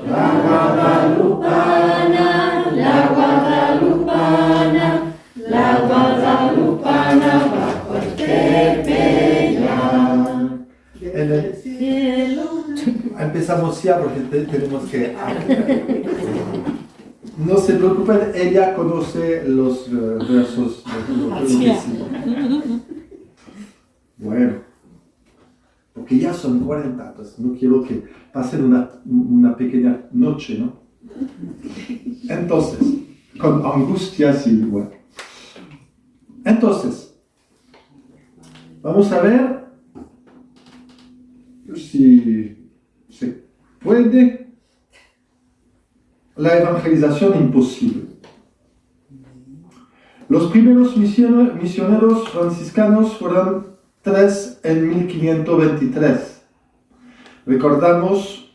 La guadalupana, la guadalupana, la guadalupana bajo el Tepeyac. En el cielo. Empezamos ya porque tenemos que... No se preocupen, ella conoce los versos de lo que decimos. Bueno, porque ya son 40, pues no quiero que pasen una pequeña noche, ¿no? Entonces, con angustias y bueno. Entonces, vamos a ver si se puede la evangelización imposible. Los primeros misioneros franciscanos fueron 3 en 1523. Recordamos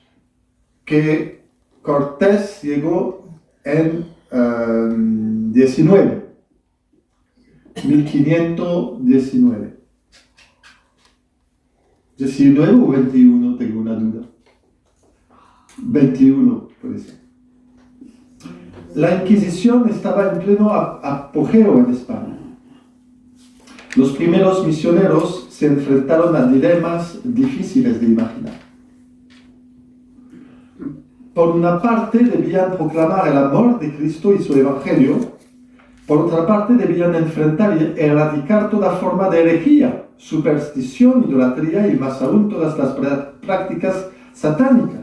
que Cortés llegó en 1519. 19 o 21, tengo una duda. 21, puede ser. La Inquisición estaba en pleno apogeo en España. Los primeros misioneros se enfrentaron a dilemas difíciles de imaginar. Por una parte, debían proclamar el amor de Cristo y su Evangelio. Por otra parte, debían enfrentar y erradicar toda forma de herejía, superstición, idolatría y más aún todas las prácticas satánicas.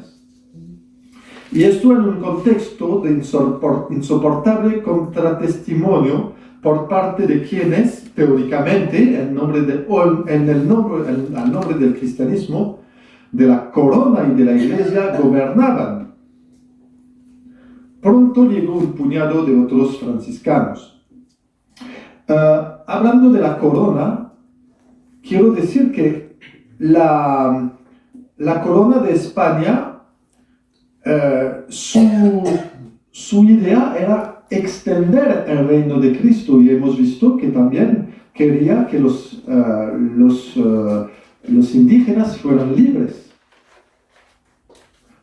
Y esto en un contexto de insoportable contratestimonio por parte de quienes, teóricamente, al nombre del cristianismo, de la corona y de la iglesia, gobernaban. Pronto llegó un puñado de otros franciscanos. Hablando de la corona, quiero decir que la corona de España, su idea era extender el reino de Cristo, y hemos visto que también quería que los indígenas fueran libres.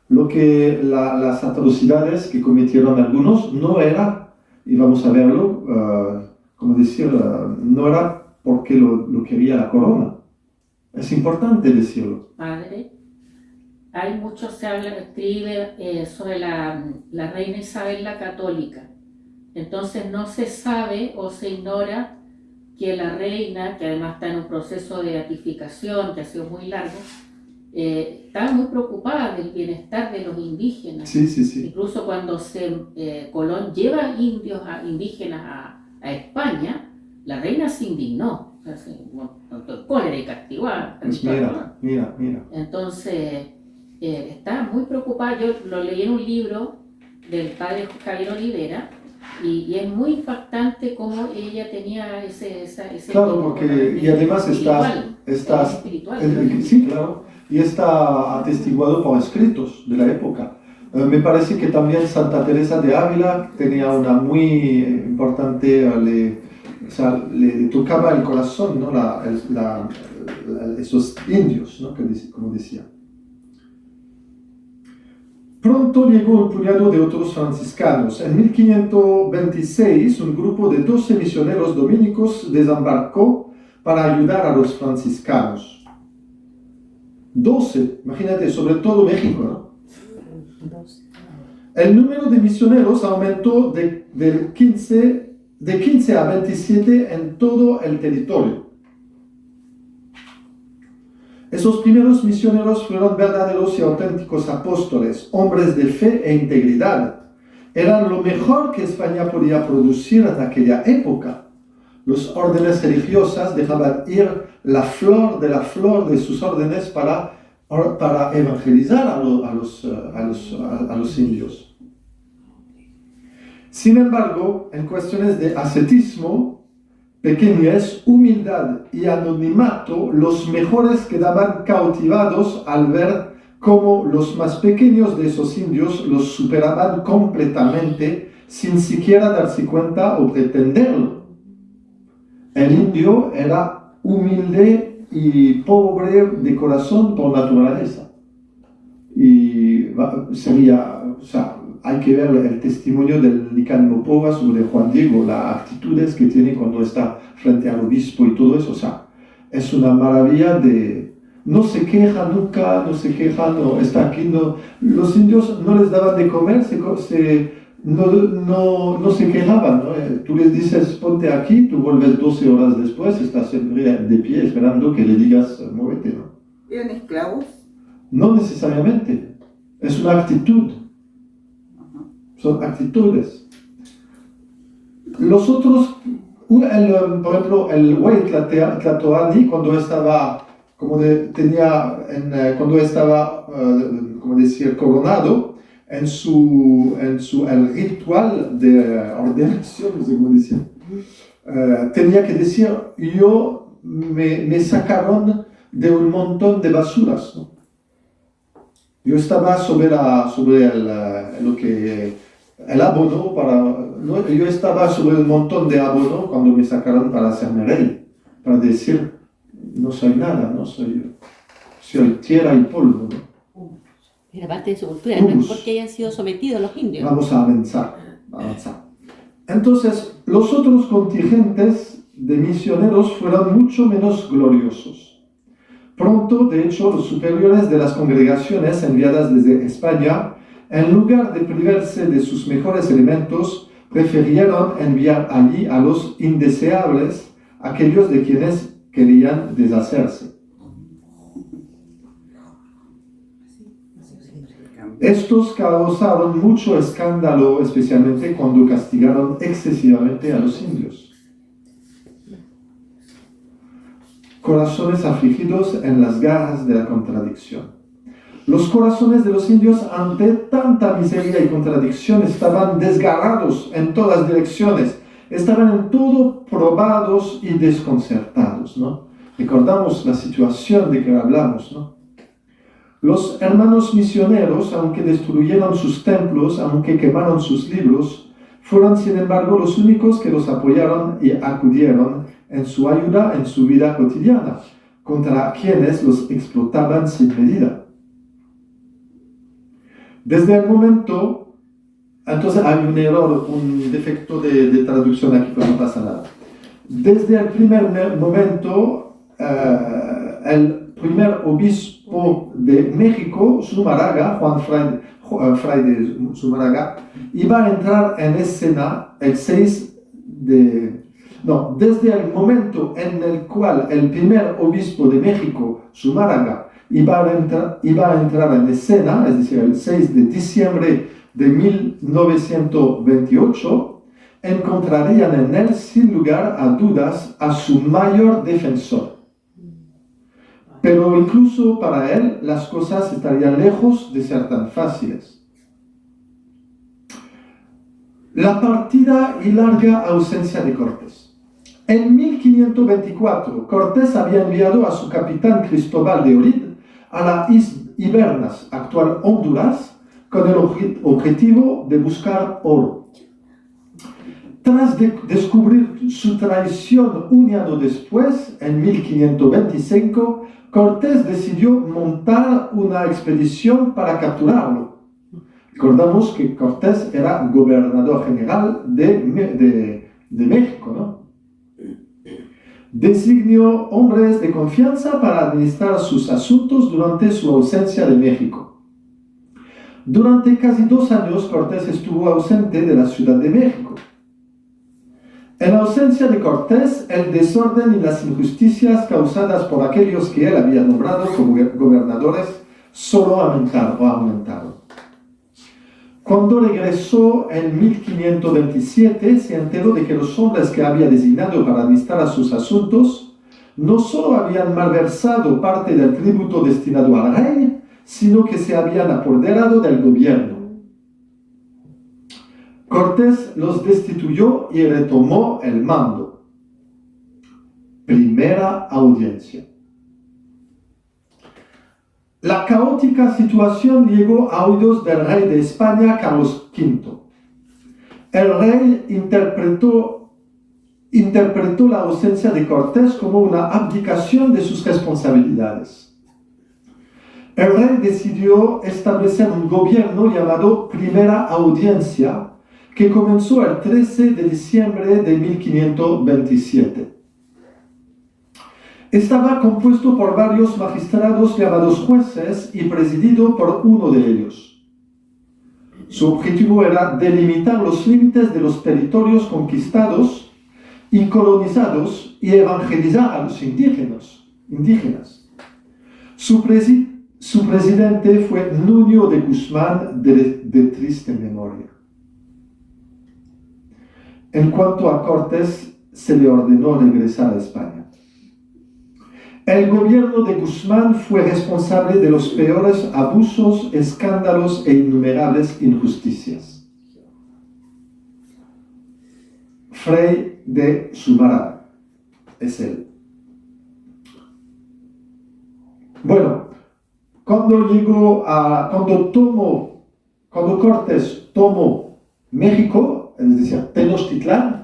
Lo que las atrocidades que cometieron algunos no era, y vamos a verlo, no era porque lo quería la corona. Es importante decirlo. Padre, hay mucho se escribe sobre la reina Isabel la Católica. Entonces no se sabe o se ignora que la reina, que además está en un proceso de beatificación que ha sido muy largo, estaba muy preocupada del bienestar de los indígenas. Sí, sí, sí. Incluso cuando Colón lleva indígenas a España, la reina se indignó. O sea, cólera y castigada. Pues mira. Entonces, estaba muy preocupada. Yo lo leí en un libro del padre Javier Olivera, y es muy impactante cómo ella tenía ese claro, porque y además está sí, claro, y está atestiguado por escritos de la época. Me parece que también Santa Teresa de Ávila tenía una muy importante, le tocaba el corazón, ¿no? Esos indios, ¿no? Como decía. Pronto llegó un puñado de otros franciscanos. En 1526, un grupo de 12 misioneros dominicos desembarcó para ayudar a los franciscanos. 12, imagínate, sobre todo México, ¿no? El número de misioneros aumentó de 15 a 27 en todo el territorio. Esos primeros misioneros fueron verdaderos y auténticos apóstoles, hombres de fe e integridad. Eran lo mejor que España podía producir en aquella época. Los órdenes religiosas dejaban ir la flor de sus órdenes para evangelizar a los indios. Sin embargo, en cuestiones de ascetismo, pequeñez, humildad y anonimato, los mejores quedaban cautivados al ver cómo los más pequeños de esos indios los superaban completamente sin siquiera darse cuenta o pretenderlo. El indio era humilde y pobre de corazón por naturaleza. Y sería o sea, hay que ver el testimonio del Nicandro Porras sobre Juan Diego, las actitudes que tiene cuando está frente al obispo y todo eso, o sea, es una maravilla de... No se queja nunca, no se queja, no está aquí, no, los indios no les daban de comer, no se quejaban, ¿no? Tú les dices ponte aquí, tú vuelves 12 horas después, estás siempre de pie esperando que le digas muévete, ¿no? ¿Eran esclavos? No necesariamente, es una actitud, son actitudes. Los otros, por ejemplo, el Huey Tlatoani, cuando estaba, cuando estaba, como decir, coronado, el ritual de ordenación, no sé cómo decir, tenía que decir, me sacaron de un montón de basuras, ¿no? Yo estaba sobre el abono, yo estaba sobre un montón de abono cuando me sacaron para hacerme rey, para decir, no soy nada, no soy tierra y polvo, ¿no? Era parte de su cultura, no es porque hayan sido sometidos los indios. Vamos a avanzar. Entonces, los otros contingentes de misioneros fueron mucho menos gloriosos. Pronto, de hecho, los superiores de las congregaciones enviadas desde España, en lugar de privarse de sus mejores elementos, prefirieron enviar allí a los indeseables, aquellos de quienes querían deshacerse. Estos causaron mucho escándalo, especialmente cuando castigaron excesivamente a los indios. Corazones afligidos en las garras de la contradicción. Los corazones de los indios ante tanta miseria y contradicción estaban desgarrados en todas direcciones, estaban en todo probados y desconcertados, ¿no? Recordamos la situación de que hablamos, ¿no? Los hermanos misioneros, aunque destruyeron sus templos, aunque quemaron sus libros, fueron sin embargo los únicos que los apoyaron y acudieron en su ayuda en su vida cotidiana, contra quienes los explotaban sin medida. Desde el momento, entonces hay un error, un defecto de traducción aquí, pero no pasa nada. Desde el primer momento, el primer obispo de México, Zumárraga, Juan Fray de Zumárraga, iba a entrar en escena desde el momento en el cual el primer obispo de México, Zumárraga, iba a entrar en escena, es decir, el 6 de diciembre de 1928, encontrarían en él, sin lugar a dudas, a su mayor defensor. Pero incluso para él las cosas estarían lejos de ser tan fáciles. La partida y larga ausencia de Cortés. En 1524, Cortés había enviado a su capitán Cristóbal de Olid a las Ibernas, actual Honduras, con el objetivo de buscar oro. Tras descubrir su traición un año después, en 1525, Cortés decidió montar una expedición para capturarlo. Recordamos que Cortés era gobernador general de México, ¿no? Designó hombres de confianza para administrar sus asuntos durante su ausencia de México. Durante casi 2 años, Cortés estuvo ausente de la Ciudad de México. En ausencia de Cortés, el desorden y las injusticias causadas por aquellos que él había nombrado como gobernadores solo aumentaron. Cuando regresó en 1527, se enteró de que los hombres que había designado para administrar sus asuntos no solo habían malversado parte del tributo destinado al rey, sino que se habían apoderado del gobierno. Cortés los destituyó y retomó el mando. Primera audiencia. La caótica situación llegó a oídos del rey de España, Carlos V. El rey interpretó la ausencia de Cortés como una abdicación de sus responsabilidades. el rey decidió establecer un gobierno llamado Primera Audiencia, que comenzó el 13 de diciembre de 1527. Estaba compuesto por varios magistrados llamados jueces y presidido por uno de ellos. Su objetivo era delimitar los límites de los territorios conquistados y colonizados y evangelizar a los indígenas. Su presidente fue Nuño de Guzmán, de triste memoria. En cuanto a Cortés, se le ordenó regresar a España. El gobierno de Guzmán fue responsable de los peores abusos, escándalos e innumerables injusticias. Fray de Zumárraga es él. Bueno, cuando Cortés tomó México, es decir, Tenochtitlán,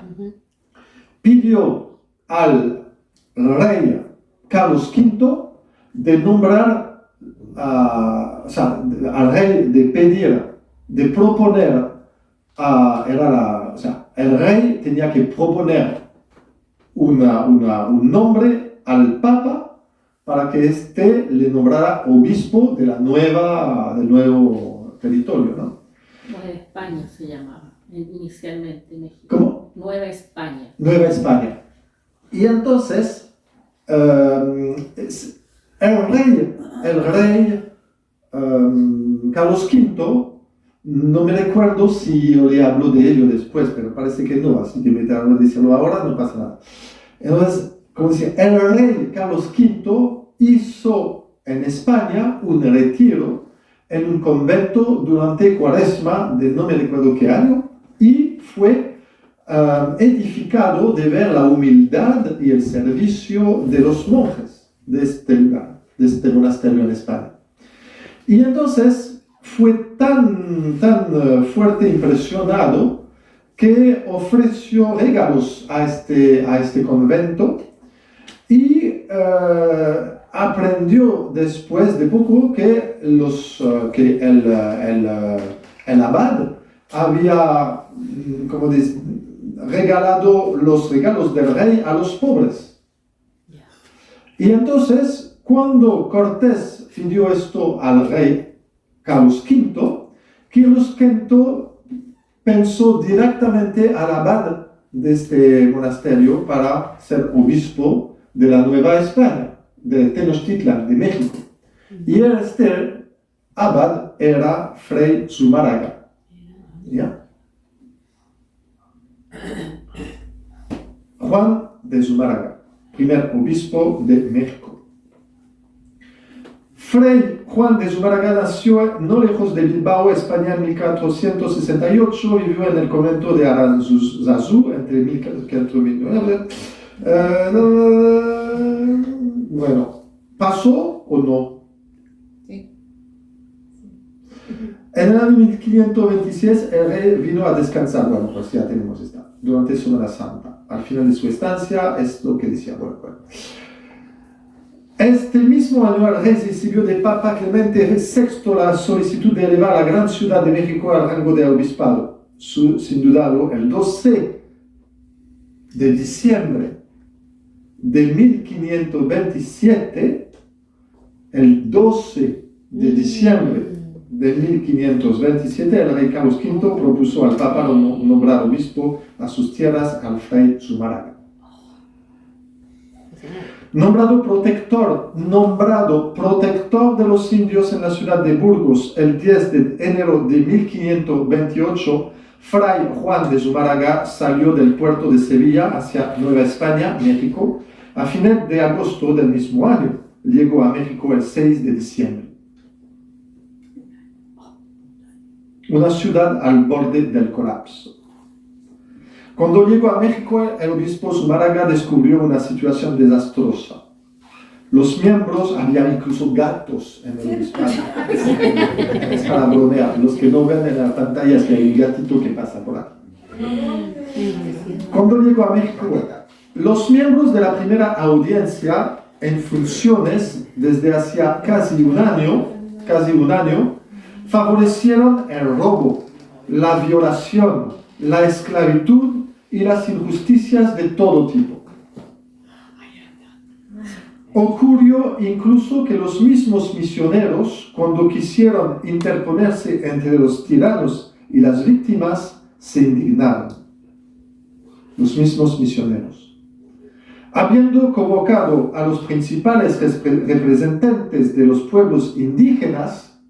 pidió al rey Carlos V de nombrar, al rey de pedir, de proponer, el rey tenía que proponer un nombre al Papa para que éste le nombrara obispo de del nuevo territorio, ¿no? Nueva España se llamaba inicialmente México. ¿Cómo? Nueva España. Nueva España. Y entonces, el rey Carlos V, no me recuerdo si yo le hablo de ello después, pero parece que no, así que me tengo que decirlo ahora, no pasa nada. Entonces, como decía, el rey Carlos V hizo en España un retiro en un convento durante Cuaresma de no me recuerdo qué año, y fue edificado de ver la humildad y el servicio de los monjes de este lugar, de este monasterio en España. Y entonces fue tan fuerte impresionado que ofreció regalos a este convento y aprendió después de poco que el abad había regalado los regalos del rey a los pobres. Y entonces, cuando Cortés pidió esto al rey Carlos V, Carlos V pensó directamente al abad de este monasterio para ser obispo de la Nueva España, de Tenochtitlán, de México. Y este abad era Fray Zumárraga. ¿Ya? Juan de Zumárraga, primer obispo de México. Fray Juan de Zumárraga nació no lejos de Bilbao, España, en 1468, vivió en el convento de Aranzazu entre 1409. Bueno, ¿pasó o no? Sí. En el año 1526 el rey vino a descansar, bueno, pues ya tenemos esta, durante Semana Santa. Al final de su estancia es lo que decía, bueno. Este mismo año el rey recibió de Papa Clemente VI la solicitud de elevar la gran ciudad de México al rango de obispado. Sin dudarlo, el 12 de diciembre de 1527, el 12 de diciembre de 1527, el rey Carlos V propuso al Papa nombrar obispo a sus tierras al Fray Zumárraga. Nombrado protector de los indios en la ciudad de Burgos el 10 de enero de 1528, Fray Juan de Zumárraga salió del puerto de Sevilla hacia Nueva España, México, a finales de agosto del mismo año. Llegó a México el 6 de diciembre. Una ciudad al borde del colapso. Cuando llegó a México, el obispo Zumárraga descubrió una situación desastrosa. Los miembros, había incluso gatos en el obispado. Es para bromear. Los que no ven en la pantalla es que hay un gatito que pasa por aquí. Cuando llegó a México, los miembros de la primera audiencia en funciones desde hacía casi un año casi un año, favorecieron el robo, la violación, la esclavitud y las injusticias de todo tipo. Ocurrió incluso que los mismos misioneros, cuando quisieron interponerse entre los tiranos y las víctimas, se indignaron. Los mismos misioneros. Habiendo convocado a los principales representantes de los pueblos indígenas,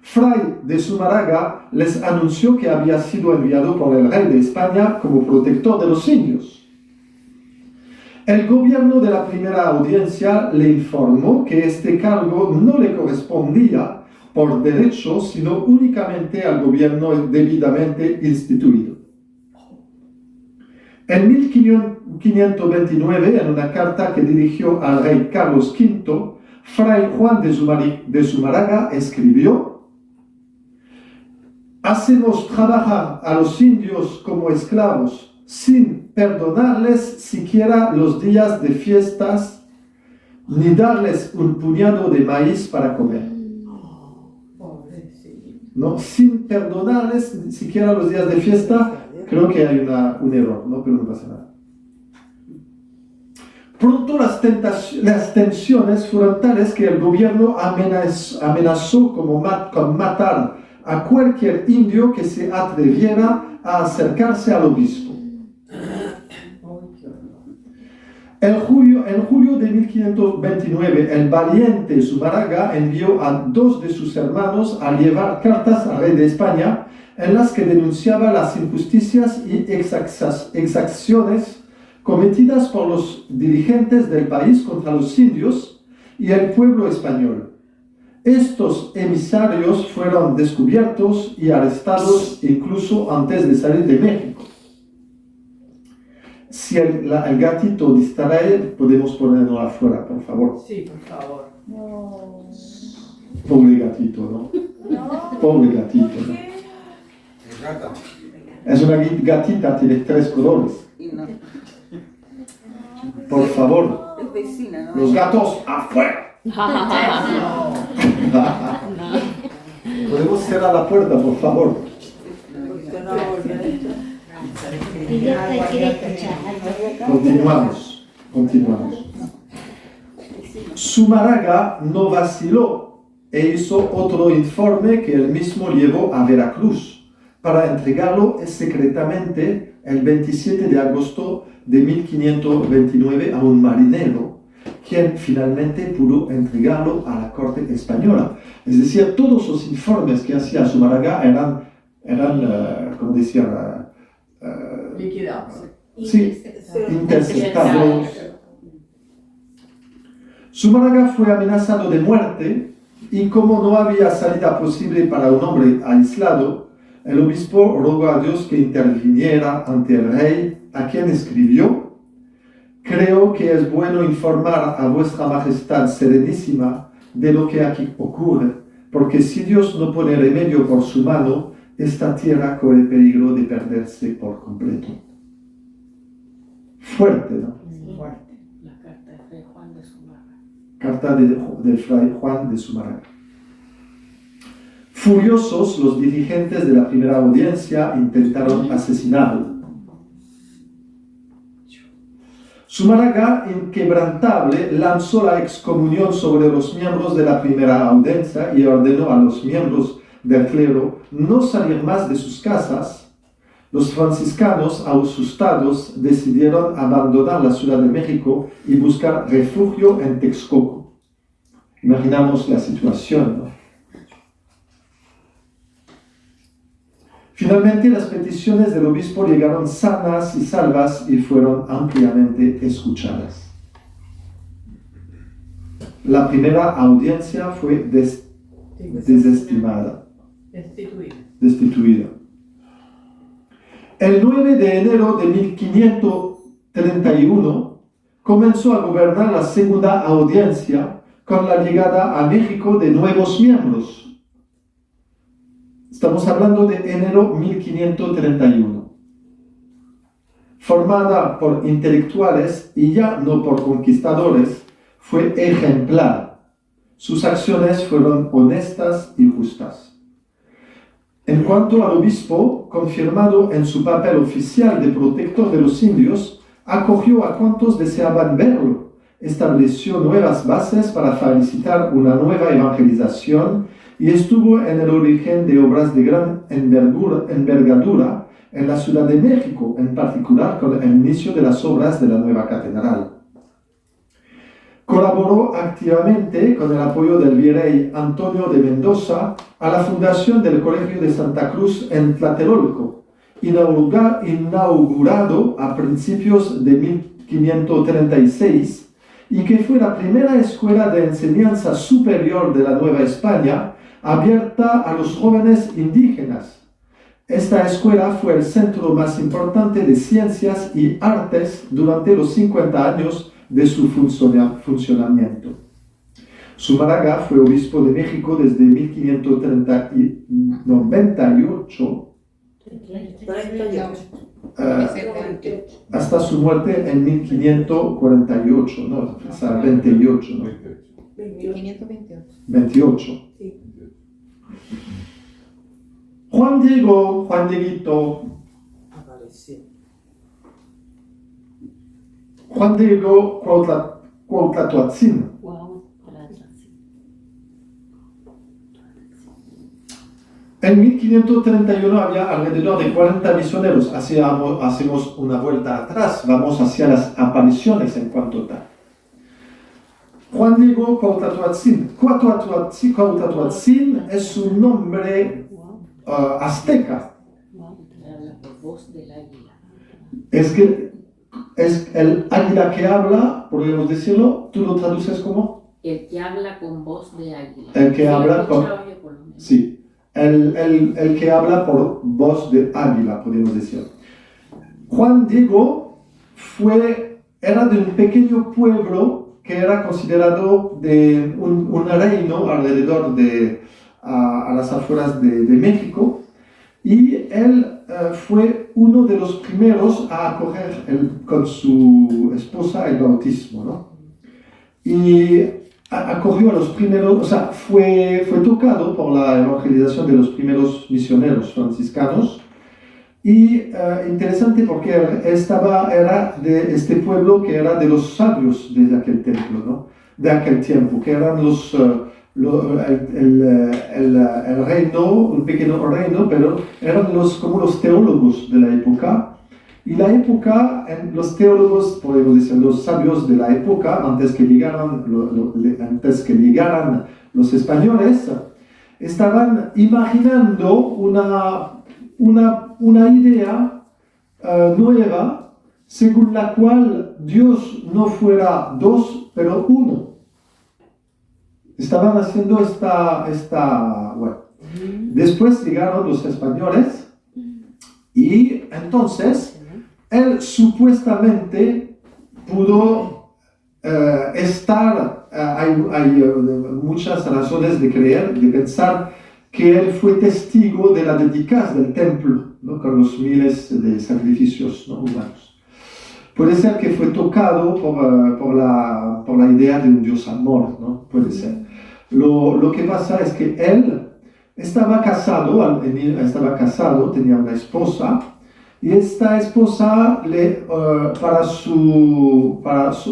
Fray de Zumarraga les anunció que había sido enviado por el rey de España como protector de los indios. El gobierno de la primera audiencia le informó que este cargo no le correspondía por derecho, sino únicamente al gobierno debidamente instituido. En 1529, en una carta que dirigió al rey Carlos V, Fray Juan de Zumarraga escribió: «Hacemos trabajar a los indios como esclavos, sin perdonarles siquiera los días de fiestas, ni darles un puñado de maíz para comer». ¿No? Sin perdonarles siquiera los días de fiesta, creo que hay un error, ¿no? Pero no pasa nada. Pronto las tensiones fueron tales que el gobierno amenazó con matar a cualquier indio que se atreviera a acercarse al obispo. En julio de 1529, el valiente Zumarraga envió a 2 de sus hermanos a llevar cartas al rey de España en las que denunciaba las injusticias y exacciones cometidas por los dirigentes del país contra los indios y el pueblo español. Estos emisarios fueron descubiertos y arrestados incluso antes de salir de México. Si el gatito distrae, podemos ponerlo afuera, por favor. Sí, por favor. No. Pobre gatito, ¿no? No. Pobre gatito, ¿no? Es una gatita, tiene 3 colores. Y no, Por favor, es vecina, ¿no? los gatos afuera. Podemos cerrar la puerta, por favor. Porque no volveré. Y yo te quiero escuchar. Continuamos. Zumarraga no vaciló e hizo otro informe que él mismo llevó a Veracruz para entregarlo secretamente el 27 de agosto de 1529 a un marinero, quien finalmente pudo entregarlo a la corte española. Es decir, todos los informes que hacía Zumarraga eran como decía, Liquidados. sí, interceptados. Zumarraga fue amenazado de muerte y como no había salida posible para un hombre aislado, el obispo rogó a Dios que interviniera ante el rey, a quien escribió: «Creo que es bueno informar a vuestra majestad serenísima de lo que aquí ocurre, porque si Dios no pone remedio por su mano, esta tierra corre peligro de perderse por completo». Fuerte, ¿no? Fuerte. La carta de Fray Juan de Zumarraga. Carta del Fray Juan de Zumarraga. Furiosos, los dirigentes de la primera audiencia intentaron asesinarlo. Zumarraga, inquebrantable, lanzó la excomunión sobre los miembros de la primera audiencia y ordenó a los miembros del clero no salir más de sus casas. Los franciscanos, asustados, decidieron abandonar la Ciudad de México y buscar refugio en Texcoco. Imaginamos la situación, ¿no? Finalmente, las peticiones del obispo llegaron sanas y salvas y fueron ampliamente escuchadas. La primera audiencia fue desestimada, destituida. El 9 de enero de 1531 comenzó a gobernar la segunda audiencia con la llegada a México de nuevos miembros. Estamos hablando de enero 1531. Formada por intelectuales y ya no por conquistadores, fue ejemplar. sus acciones fueron honestas y justas. En cuanto al obispo, confirmado en su papel oficial de protector de los indios, acogió a cuantos deseaban verlo, estableció nuevas bases para facilitar una nueva evangelización y estuvo en el origen de obras de gran envergadura en la Ciudad de México, en particular con el inicio de las obras de la nueva catedral. Colaboró activamente con el apoyo del virrey Antonio de Mendoza a la fundación del Colegio de Santa Cruz en Tlatelolco, inaugurado a principios de 1536 y que fue la primera escuela de enseñanza superior de la Nueva España abierta a los jóvenes indígenas. Esta escuela fue el centro más importante de ciencias y artes durante los 50 años de su funcionamiento. Zumárraga fue obispo de México desde 1598 hasta su muerte en 1548, ¿no? O sea, 28, ¿no? 28. Sí. Juan Dieguito. Apareció. Juan Diego Cuauhtlatoatzin. Wow. En 1531 había alrededor de 40 misioneros. Hacemos una vuelta atrás, vamos hacia las apariciones en cuanto tal. Juan Diego Cuauhtlatoatzin. Cuauhtlatoatzin es un nombre azteca. Habla por voz del águila. Es el águila que habla, podríamos decirlo. ¿Tú lo traduces como? El que habla con voz de águila. El que habla con... Yo por lo menos. Sí. El que habla por voz de águila, podemos decir. Juan Diego era de un pequeño pueblo que era considerado de un reino alrededor a las afueras de México, y él fue uno de los primeros a acoger con su esposa el bautismo, ¿no? Y acogió a los primeros, o sea, fue tocado por la evangelización de los primeros misioneros franciscanos. Y interesante porque era de este pueblo que era de los sabios de aquel templo, ¿no? De aquel tiempo, que eran el reino, un pequeño reino, pero eran como los teólogos de la época. Y la época, los teólogos, podemos decir, los sabios de la época, antes que llegaran los españoles, estaban imaginando una idea nueva, según la cual Dios no fuera dos, pero uno. Estaban haciendo bueno. Después llegaron los españoles y entonces él supuestamente pudo estar, hay muchas razones de creer, de pensar que él fue testigo de la dedicación del templo, ¿no? Con los miles de sacrificios, ¿no? Humanos. Puede ser que fue tocado por la idea de un Dios amor, ¿no? Puede ser. Lo que pasa es que él estaba casado, tenía una esposa, y esta esposa para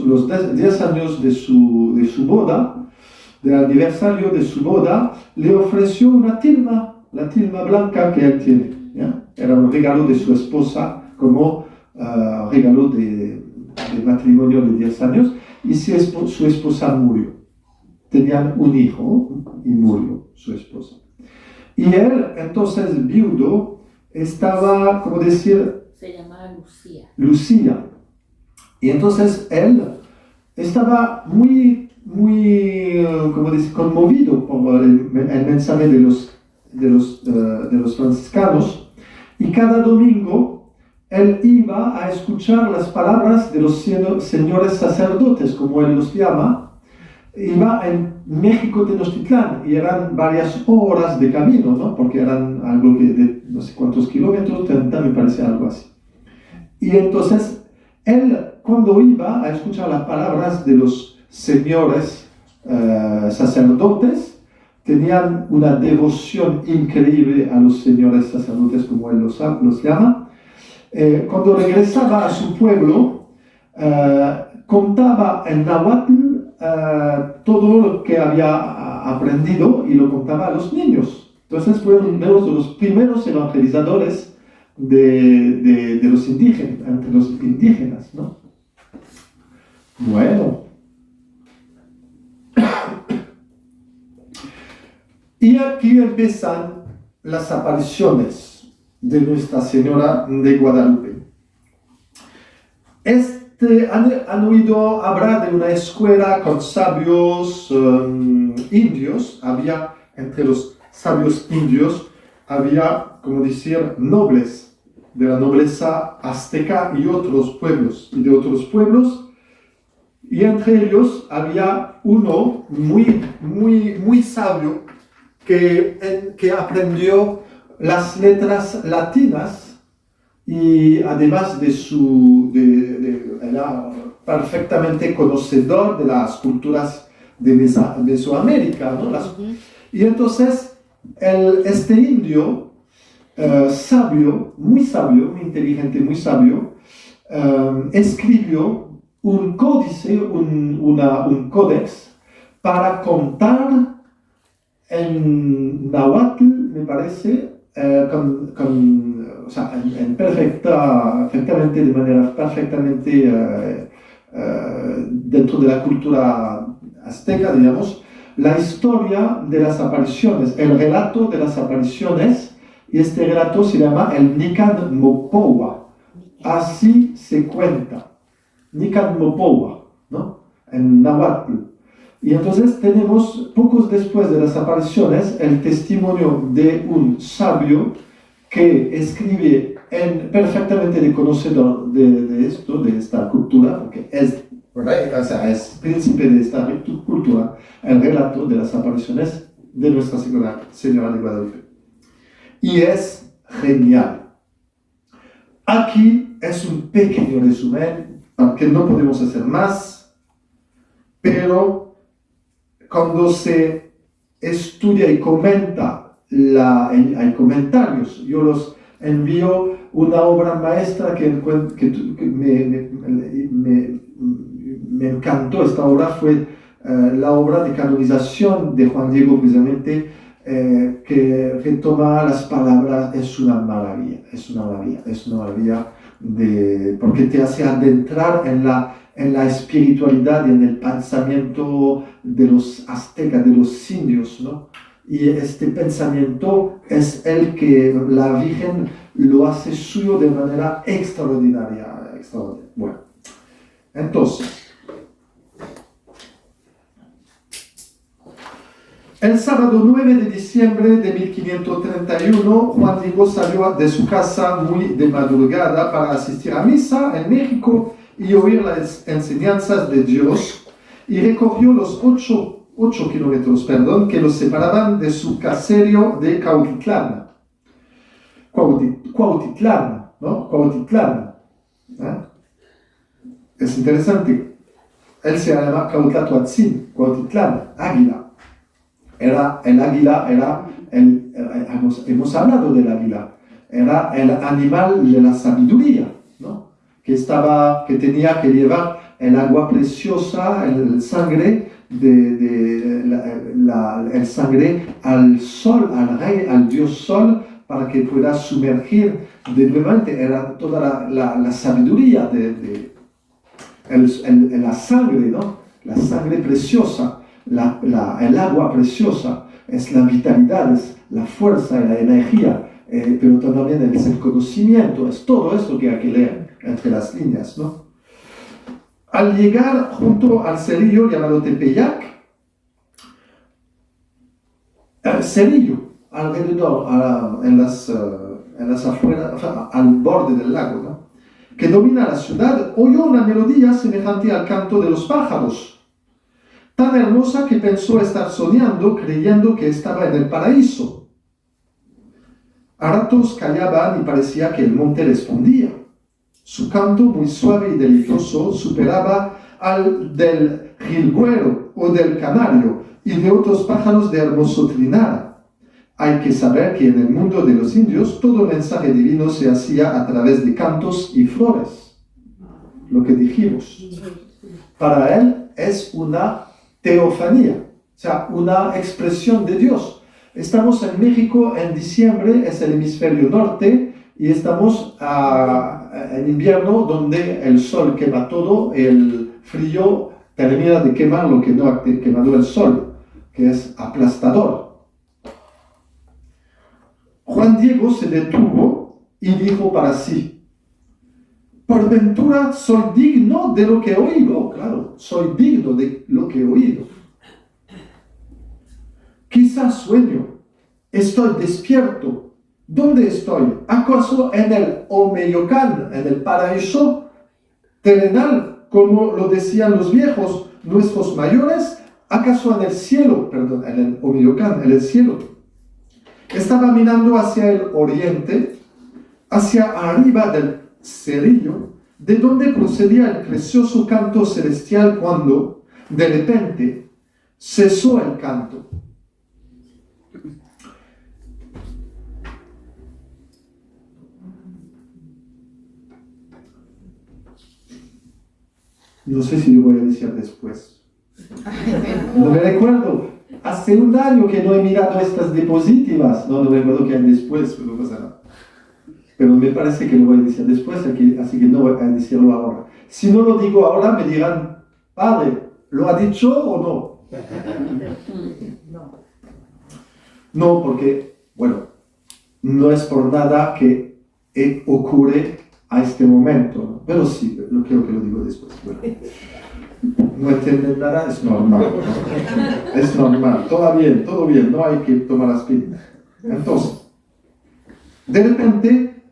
los 10 años de su boda, del aniversario de su boda, le ofreció una tilma, la tilma blanca que él tiene, ¿ya? Era un regalo de su esposa como regalo de matrimonio de 10 años, y su esposa murió. Tenían un hijo y murió su esposa. Y él, entonces viudo, estaba, como decir... Se llamaba Lucía. Lucía. Y entonces él estaba muy como decir, conmovido por el mensaje de los franciscanos, y cada domingo él iba a escuchar las palabras de los señores sacerdotes, como él los llama. Iba en México Tenochtitlán y eran varias horas de camino, ¿no? Porque eran algo de no sé cuántos kilómetros, 30 me parece, algo así. Y entonces él, cuando iba a escuchar las palabras de los señores sacerdotes tenían una devoción increíble a los señores sacerdotes, como él los llama. Cuando regresaba a su pueblo, contaba en náhuatl todo lo que había aprendido y lo contaba a los niños. Entonces fueron uno de los primeros evangelizadores de los indígenas, entre los indígenas, ¿no? Bueno. Y aquí empiezan las apariciones de Nuestra Señora de Guadalupe. Han oído hablar de una escuela con sabios indios. Había entre los sabios indios, había, como decir, nobles de la nobleza azteca y otros pueblos. Y de otros pueblos, y entre ellos había uno muy sabio que aprendió las letras latinas y además era perfectamente conocedor de las culturas de Mesoamérica, ¿no? Y entonces este indio sabio, muy inteligente, muy sabio, escribió un códice, un códex para contar en náhuatl, me parece, perfectamente, de manera perfectamente dentro de la cultura azteca, digamos, la historia de las apariciones, el relato de las apariciones, y este relato se llama el Nican Mopowa. Así se cuenta. Nican Mopowa, ¿no? En náhuatl. Y entonces tenemos, pocos después de las apariciones, el testimonio de un sabio que escribe perfectamente de conocedor de esta cultura, porque es príncipe de esta cultura, el relato de las apariciones de Nuestra Señora de Guadalupe. Y es genial. Aquí es un pequeño resumen, porque no podemos hacer más, pero cuando se estudia y comenta, hay comentarios. Yo los envío una obra maestra que me encantó. Esta obra fue la obra de canonización de Juan Diego, precisamente, que toma las palabras. Es una maravilla, porque te hace adentrar en la espiritualidad y en el pensamiento de los aztecas, de los indios, ¿no? Y este pensamiento es el que la Virgen lo hace suyo de manera extraordinaria. Bueno, entonces, el sábado 9 de diciembre de 1531, Juan Diego salió de su casa muy de madrugada para asistir a misa en México y oír las enseñanzas de Dios, y recorrió los 8 kilómetros, que los separaban de su caserío de Cuautitlán. Cuautitlán, ¿no? Cuautitlán. Es interesante. Él se llama Cuautitlán, Cuautitlán, águila. El águila hemos hablado del águila, era el animal de la sabiduría, ¿no? Que tenía que llevar el agua preciosa, el sangre el sangre al sol, al rey, al dios sol, para que pueda sumergir de nuevamente. Era toda la sabiduría la sangre, ¿no? La sangre preciosa, el agua preciosa, es la vitalidad, es la fuerza y la energía, pero también es el conocimiento, es todo esto que hay que leer entre las líneas, ¿no? Al llegar junto al cerrillo llamado Tepeyac, el cerrillo alrededor, en las afueras, al borde del lago, ¿no? Que domina la ciudad, oyó una melodía semejante al canto de los pájaros, tan hermosa que pensó estar soñando, creyendo que estaba en el paraíso. A ratos callaban y parecía que el monte respondía. Su canto, muy suave y delicioso, superaba al del jilguero o del canario y de otros pájaros de hermoso trinar. Hay que saber que en el mundo de los indios todo mensaje divino se hacía a través de cantos y flores. Lo que dijimos. Para él es una teofanía, o sea, una expresión de Dios. Estamos en México en diciembre, es el hemisferio norte, y estamos en invierno donde el sol quema todo, el frío termina de quemar lo que no ha quemado el sol, que es aplastador. Juan Diego se detuvo y dijo para sí: por ventura soy digno de lo que oigo. Claro, soy digno de lo que he oído. Quizás sueño, estoy despierto. ¿Dónde estoy? ¿Acaso en el Omeyocan, en el paraíso terrenal, como lo decían los viejos, nuestros mayores? ¿Acaso en el cielo? Perdón, en el Omeyocan, en el cielo. Estaba mirando hacia el oriente, hacia arriba del Cerrillo, de donde procedía el precioso canto celestial cuando, de repente, cesó el canto. No sé si lo voy a decir después. No me recuerdo. Hace un año que no he mirado estas diapositivas. No me recuerdo qué hay después, pero no pasa nada. Pero me parece que lo voy a decir después, así que no voy a decirlo ahora. Si no lo digo ahora, me dirán: padre, ¿lo ha dicho o no? No, porque, bueno, no es por nada que ocurre a este momento, ¿no? Pero sí, lo creo que lo digo después. Bueno, no entienden nada, es normal. Es normal, todo bien, no hay que tomar aspirina. Entonces, de repente,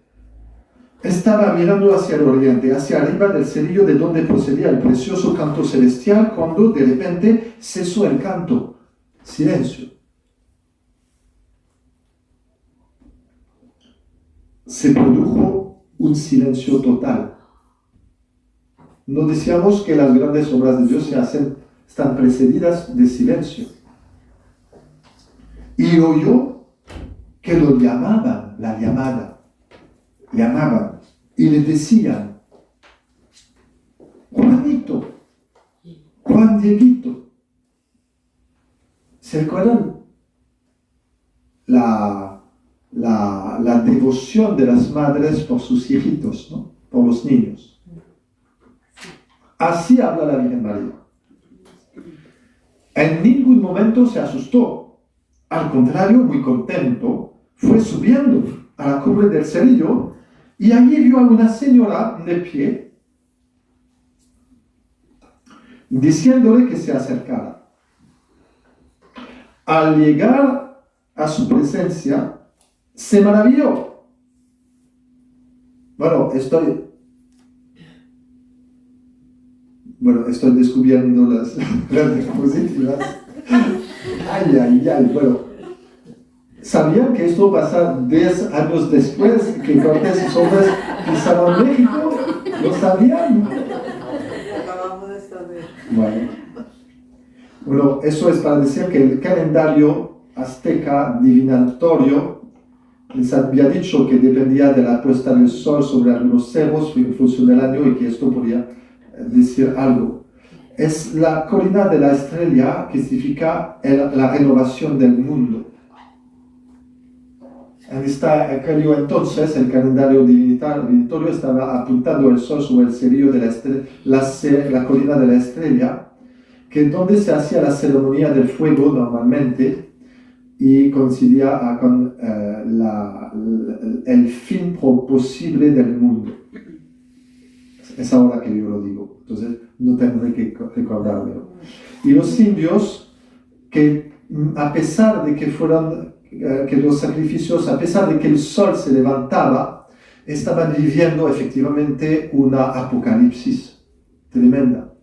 estaba mirando hacia el oriente, hacia arriba del Cerrillo de donde procedía el precioso canto celestial, cuando de repente cesó el canto. Silencio. Se produjo un silencio total. No decíamos que las grandes obras de Dios están precedidas de silencio. Y oyó que lo llamaban, llamaban y le decían: Juanito, Juan Dieguito. ¿Se acuerdan la devoción de las madres por sus hijitos, ¿no? Por los niños? Así habla la Virgen María. En ningún momento se asustó. Al contrario, muy contento, fue subiendo a la cumbre del Cerrillo y allí vio a una señora de pie, diciéndole que se acercara. Al llegar a su presencia, se maravilló. Bueno, estoy descubriendo las diapositivas. Ay, bueno. ¿Sabían que esto pasa 10 años después que Cortés y sus hombres pisaron México? ¿Lo sabían? Acabamos de saber. Bueno, eso es para decir que el calendario azteca divinatorio les había dicho que dependía de la puesta del sol sobre algunos cerros en función del año y que esto podía decir algo. Es la colina de la estrella que significa la renovación del mundo. En entonces el calendario divinatorio estaba apuntando el sol sobre el Cerrillo de la colina de la estrella, que es donde se hacía la ceremonia del fuego normalmente y coincidía con el fin posible del mundo. Es ahora que yo lo digo, entonces no tendré que recordármelo. Y los indios, que a pesar de que los sacrificios, a pesar de que el sol se levantaba, estaban viviendo efectivamente una apocalipsis tremenda.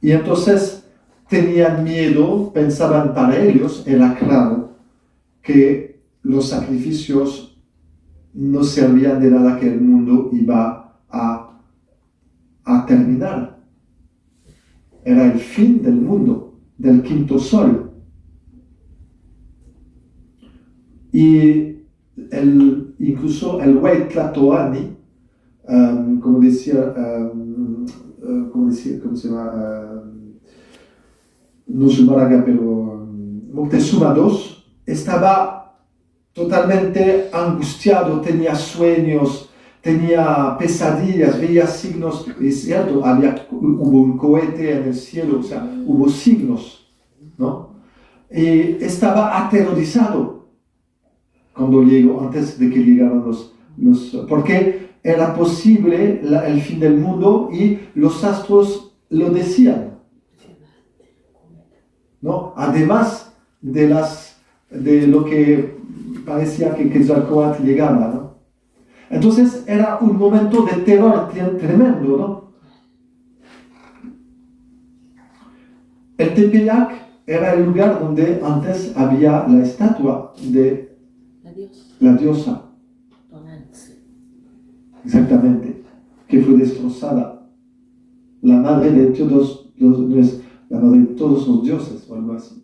Y entonces tenían miedo, pensaban para ellos, era claro, que los sacrificios no servían de nada, que el mundo iba a terminar. era el fin del mundo, del quinto sol. Y incluso el Huey Tlatoani, como decía, ¿cómo se llama? No Zumárraga, pero Moctezuma II, estaba totalmente angustiado, tenía sueños, tenía pesadillas, veía signos, es cierto, hubo un cohete en el cielo, o sea, hubo signos, ¿no? Y estaba aterrorizado cuando llegó, antes de que llegaran porque era posible el fin del mundo y los astros lo decían, ¿no? Además de lo que parecía que Quetzalcóatl llegaba, ¿no? Entonces era un momento de terror tremendo, ¿no? El Tepeyac era el lugar donde antes había la estatua de la diosa. Exactamente, que fue destrozada. La madre de todos los dioses, o algo así.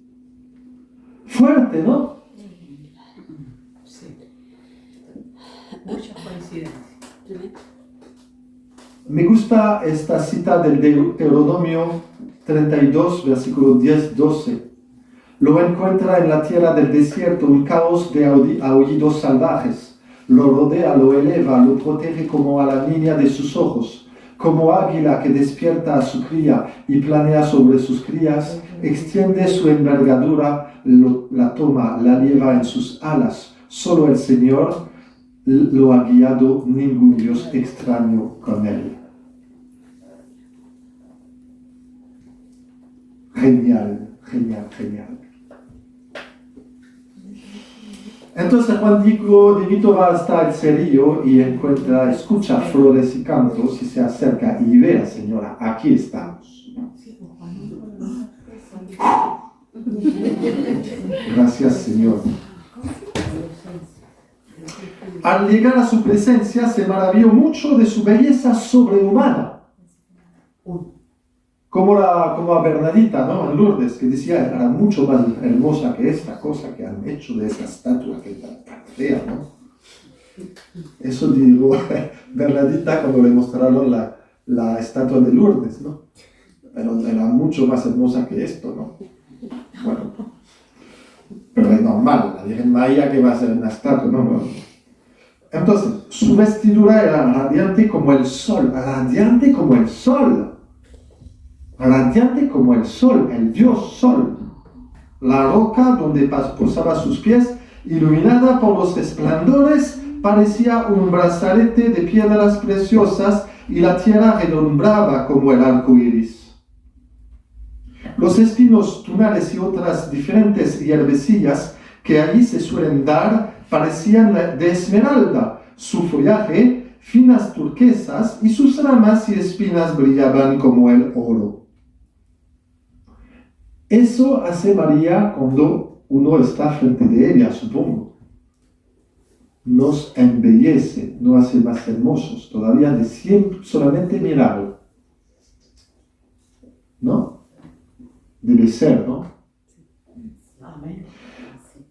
Fuerte, ¿no? Sí. Muchas coincidencias. Me gusta esta cita del Deuteronomio 32, versículo 10-12. Lo encuentra en la tierra del desierto, un caos de aullidos salvajes. Lo rodea, lo eleva, lo protege como a la niña de sus ojos. Como águila que despierta a su cría y planea sobre sus crías, extiende su envergadura, la toma, la lleva en sus alas. Solo el Señor lo ha guiado, ningún Dios extraño con él. Genial, genial, genial. Entonces Juan Diego de Vito va hasta el cerillo y escucha flores y cantos y se acerca y ve, señora, aquí estamos. Gracias, Señor. Al llegar a su presencia se maravilló mucho de su belleza sobrehumana. Como a Bernadita, ¿no? En Lourdes, que decía, era mucho más hermosa que esta cosa que han hecho de esta estatua, que es tan fea, ¿no? Eso dijo Bernadita cuando le mostraron la estatua de Lourdes, ¿no? Pero era mucho más hermosa que esto, ¿no? Bueno, pero es normal, la Virgen María que va a ser una estatua, ¿no? Bueno. Entonces, su vestidura era radiante como el sol, radiante como el sol. Radiante como el sol, el dios sol. La roca donde posaba sus pies, iluminada por los resplandores, parecía un brazalete de piedras preciosas y la tierra relumbraba como el arco iris. Los espinos tunales y otras diferentes hierbecillas que allí se suelen dar parecían de esmeralda. Su follaje, finas turquesas, y sus ramas y espinas brillaban como el oro. Eso hace María cuando uno está frente de ella, supongo. Nos embellece, nos hace más hermosos, todavía de siempre, solamente mirarlo. ¿No? Debe ser, ¿no?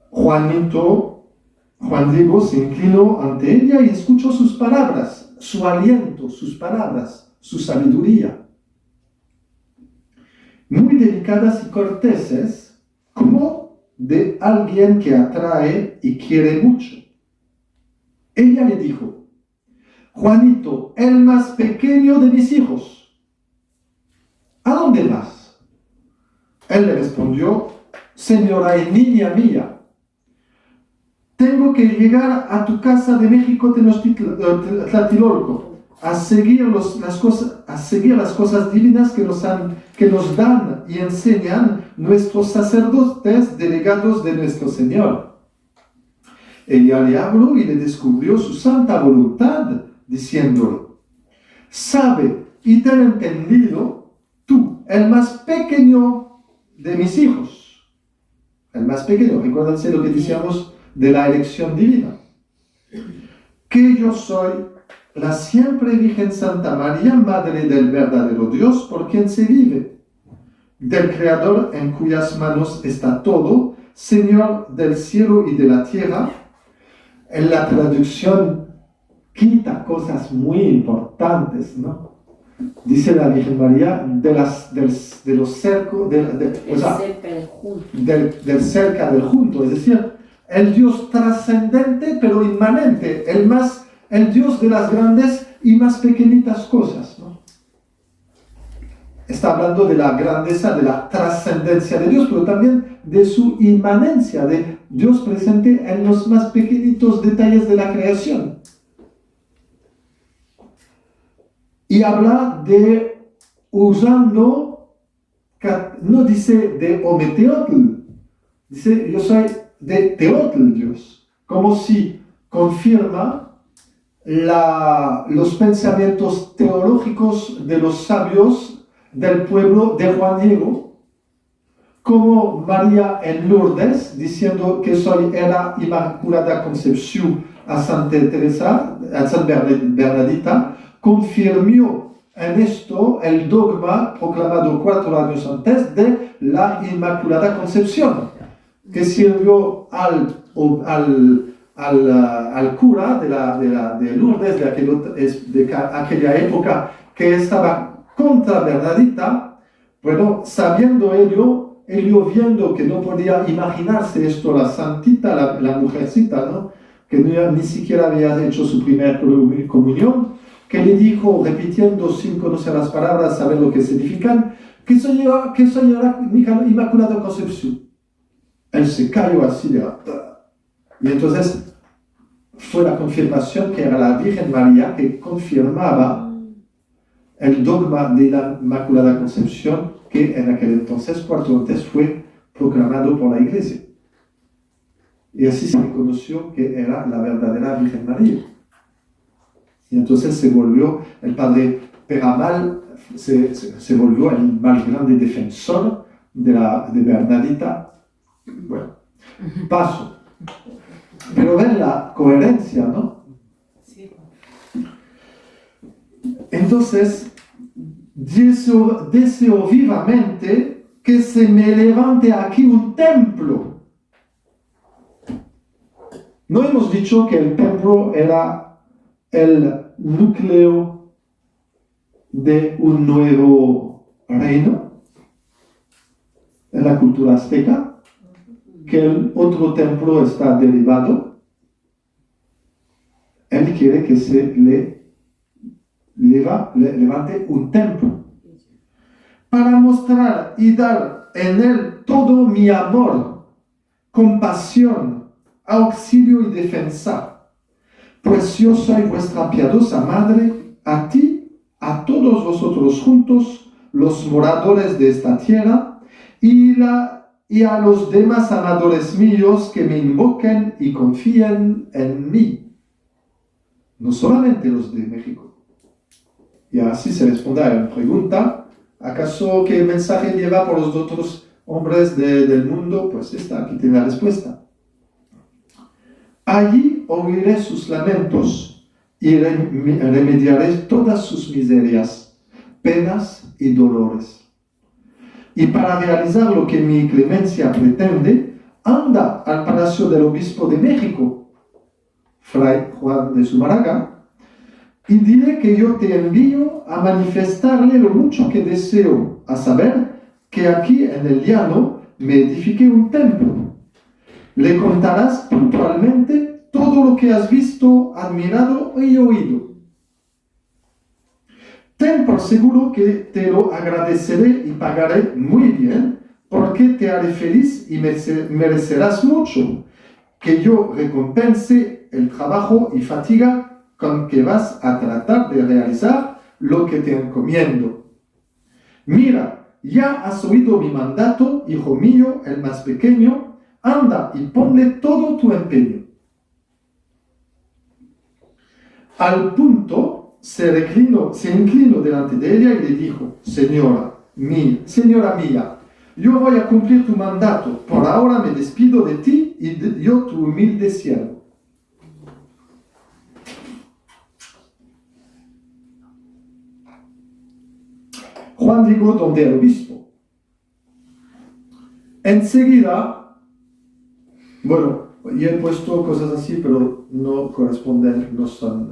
Juan Diego se inclinó ante ella y escuchó sus palabras, su aliento, sus palabras, su sabiduría. Muy delicadas y corteses, como de alguien que atrae y quiere mucho. Ella le dijo, Juanito, el más pequeño de mis hijos, ¿a dónde vas? Él le respondió, señora y niña mía, tengo que llegar a tu casa de México Tlatilolco, a seguir las cosas divinas que nos dan y enseñan nuestros sacerdotes delegados de nuestro Señor. Ella le habló y le descubrió su santa voluntad, diciéndole, sabe y ten entendido tú, el más pequeño de mis hijos. El más pequeño, recuérdense lo que decíamos de la elección divina. Que yo soy la siempre Virgen Santa María, Madre del verdadero Dios, por quien se vive, del Creador en cuyas manos está todo, Señor del cielo y de la tierra. En la traducción quita cosas muy importantes, ¿no? Dice la Virgen María de los cercos, o sea, cerca del junto. del cerca del junto, es decir, el Dios trascendente pero inmanente, el Dios de las grandes y más pequeñitas cosas, ¿no? Está hablando de la grandeza, de la trascendencia de Dios, pero también de su inmanencia, de Dios presente en los más pequeñitos detalles de la creación. Y habla de usando, no dice de Ometeotl, dice yo soy de Teotl Dios, como si confirma los pensamientos teológicos de los sabios del pueblo de Juan Diego, como María en Lourdes, diciendo que era Inmaculada Concepción a Santa Teresa, a Santa Bernadita, confirmó en esto el dogma proclamado 4 años antes de la Inmaculada Concepción, que sirvió al cura de Lourdes de aquella época que estaba contra Bernadita. Bueno, sabiendo ello viendo que no podía imaginarse esto, la santita, la mujercita, ¿no? Que ni siquiera había hecho su primera comunión, que le dijo, repitiendo sin conocer las palabras, saber lo que significan, que soy la Inmaculada Concepción. Él se cayó así y entonces fue la confirmación que era la Virgen María que confirmaba el dogma de la Inmaculada Concepción que en aquel entonces, 4 antes, fue proclamado por la Iglesia. Y así se reconoció que era la verdadera Virgen María. Y entonces se volvió, el padre Peramal se volvió el más grande defensor de Bernadita. Bueno, paso. Pero ven la coherencia, ¿no? Sí. Entonces, deseo vivamente que se me levante aquí un templo. ¿No hemos dicho que el templo era el núcleo de un nuevo reino en la cultura azteca? Que el otro templo está derivado. Él quiere que se levante un templo para mostrar y dar en él todo mi amor, compasión, auxilio y defensa. Pues yo soy vuestra piadosa madre, a ti, a todos vosotros juntos, los moradores de esta tierra, y a los demás amadores míos que me invoquen y confíen en mí. No solamente los de México. Y así se responde a la pregunta, ¿acaso qué mensaje lleva por los otros hombres del mundo? Pues aquí tiene la respuesta. Allí oiré sus lamentos y remediaré todas sus miserias, penas y dolores. Y para realizar lo que mi clemencia pretende, anda al palacio del obispo de México, Fray Juan de Zumárraga, y dile que yo te envío a manifestarle lo mucho que deseo, a saber que aquí en el llano me edifiqué un templo. Le contarás puntualmente todo lo que has visto, admirado y oído. Ten por seguro que te lo agradeceré y pagaré muy bien, porque te haré feliz y merecerás mucho, que yo recompense el trabajo y fatiga con que vas a tratar de realizar lo que te encomiendo. Mira, ya has oído mi mandato, hijo mío, el más pequeño, anda y ponle todo tu empeño. Al punto se inclinó delante de ella y le dijo, señora mía, yo voy a cumplir tu mandato, por ahora me despido de ti y yo tu humilde siervo. Juan llegó donde el obispo Enseguida, bueno, yo he puesto cosas así, pero no corresponden, no son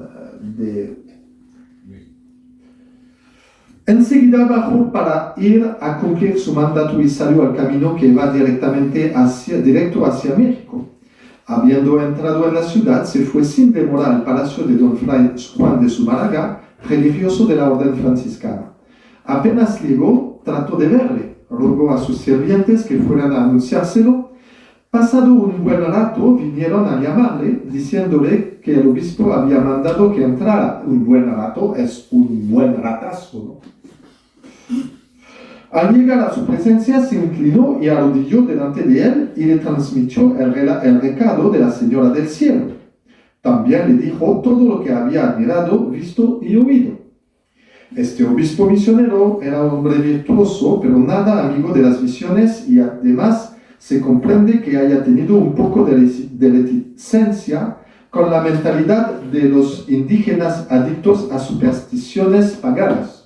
de... Enseguida bajó para ir a cumplir su mandato y salió al camino que va directo hacia México. Habiendo entrado en la ciudad, se fue sin demora al palacio de don Fray Juan de Zumarraga, religioso de la orden franciscana. Apenas llegó, trató de verle, rogó a sus sirvientes que fueran a anunciárselo. Pasado un buen rato, vinieron a llamarle, diciéndole que el obispo había mandado que entrara. Un buen rato es un buen ratazo, ¿no? Al llegar a su presencia, se inclinó y arrodilló delante de él y le transmitió el recado de la Señora del Cielo. También le dijo todo lo que había admirado, visto y oído. Este obispo misionero era un hombre virtuoso, pero nada amigo de las visiones, y además se comprende que haya tenido un poco de reticencia con la mentalidad de los indígenas adictos a supersticiones paganas.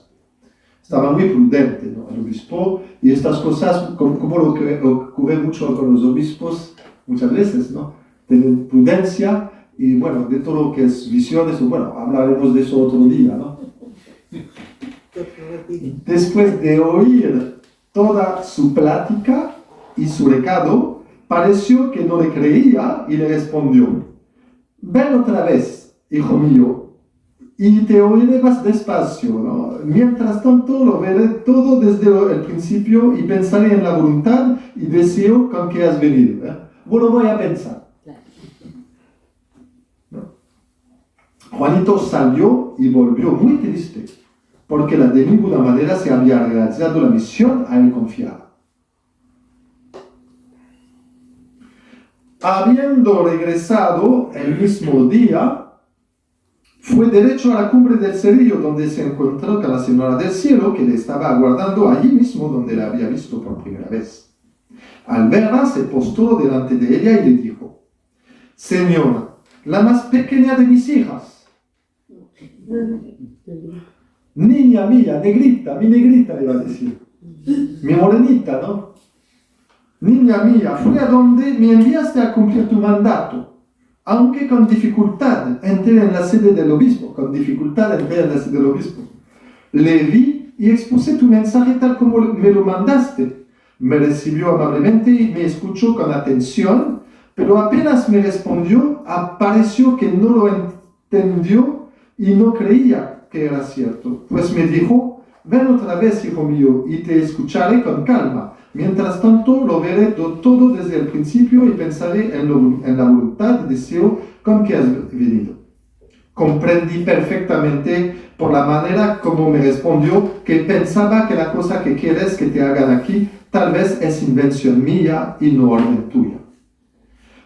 Estaba muy prudente, ¿no? El obispo, y estas cosas, como lo que ocurre mucho con los obispos muchas veces, ¿no? Tienen prudencia y, bueno, de todo lo que es visiones, bueno, hablaremos de eso otro día, ¿no? Después de oír toda su plática y su recado, pareció que no le creía y le respondió: ven otra vez, hijo mío, y te oiré más despacio, ¿no? Mientras tanto lo veré todo desde el principio y pensaré en la voluntad y deseo con que has venido, ¿eh? Bueno, voy a pensar, ¿no? Juanito salió y volvió muy triste, porque de ninguna manera se había realizado la misión a él confiada. Habiendo regresado el mismo día, fue derecho a la cumbre del Cerrillo, donde se encontró con la Señora del Cielo, que le estaba aguardando allí mismo donde la había visto por primera vez. Al verla, se postró delante de ella y le dijo: Señora, la más pequeña de mis hijas, niña mía, negrita, mi negrita le iba a decir, mi morenita, ¿no? Niña mía, fui a donde me enviaste a cumplir tu mandato. Aunque con dificultad entré en la sede del obispo, le vi y expuse tu mensaje tal como me lo mandaste. Me recibió amablemente y me escuchó con atención, pero apenas me respondió, pareció que no lo entendió y no creía que era cierto. Pues me dijo: ven otra vez, hijo mío, y te escucharé con calma. Mientras tanto, lo veré todo desde el principio y pensaré en la voluntad y deseo con que has venido. Comprendí perfectamente por la manera como me respondió que pensaba que la cosa que quieres que te hagan aquí tal vez es invención mía y no orden tuya.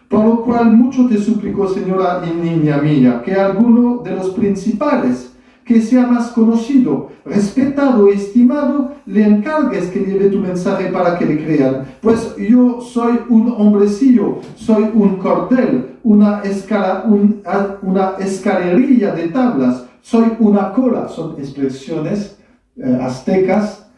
Por lo cual mucho te suplico, señora y niña mía, que alguno de los principales, que sea más conocido, respetado y estimado, le encargues que lleve tu mensaje para que le crean. Pues yo soy un hombrecillo, soy un cordel, una escalerilla de tablas, soy una cola. Son expresiones aztecas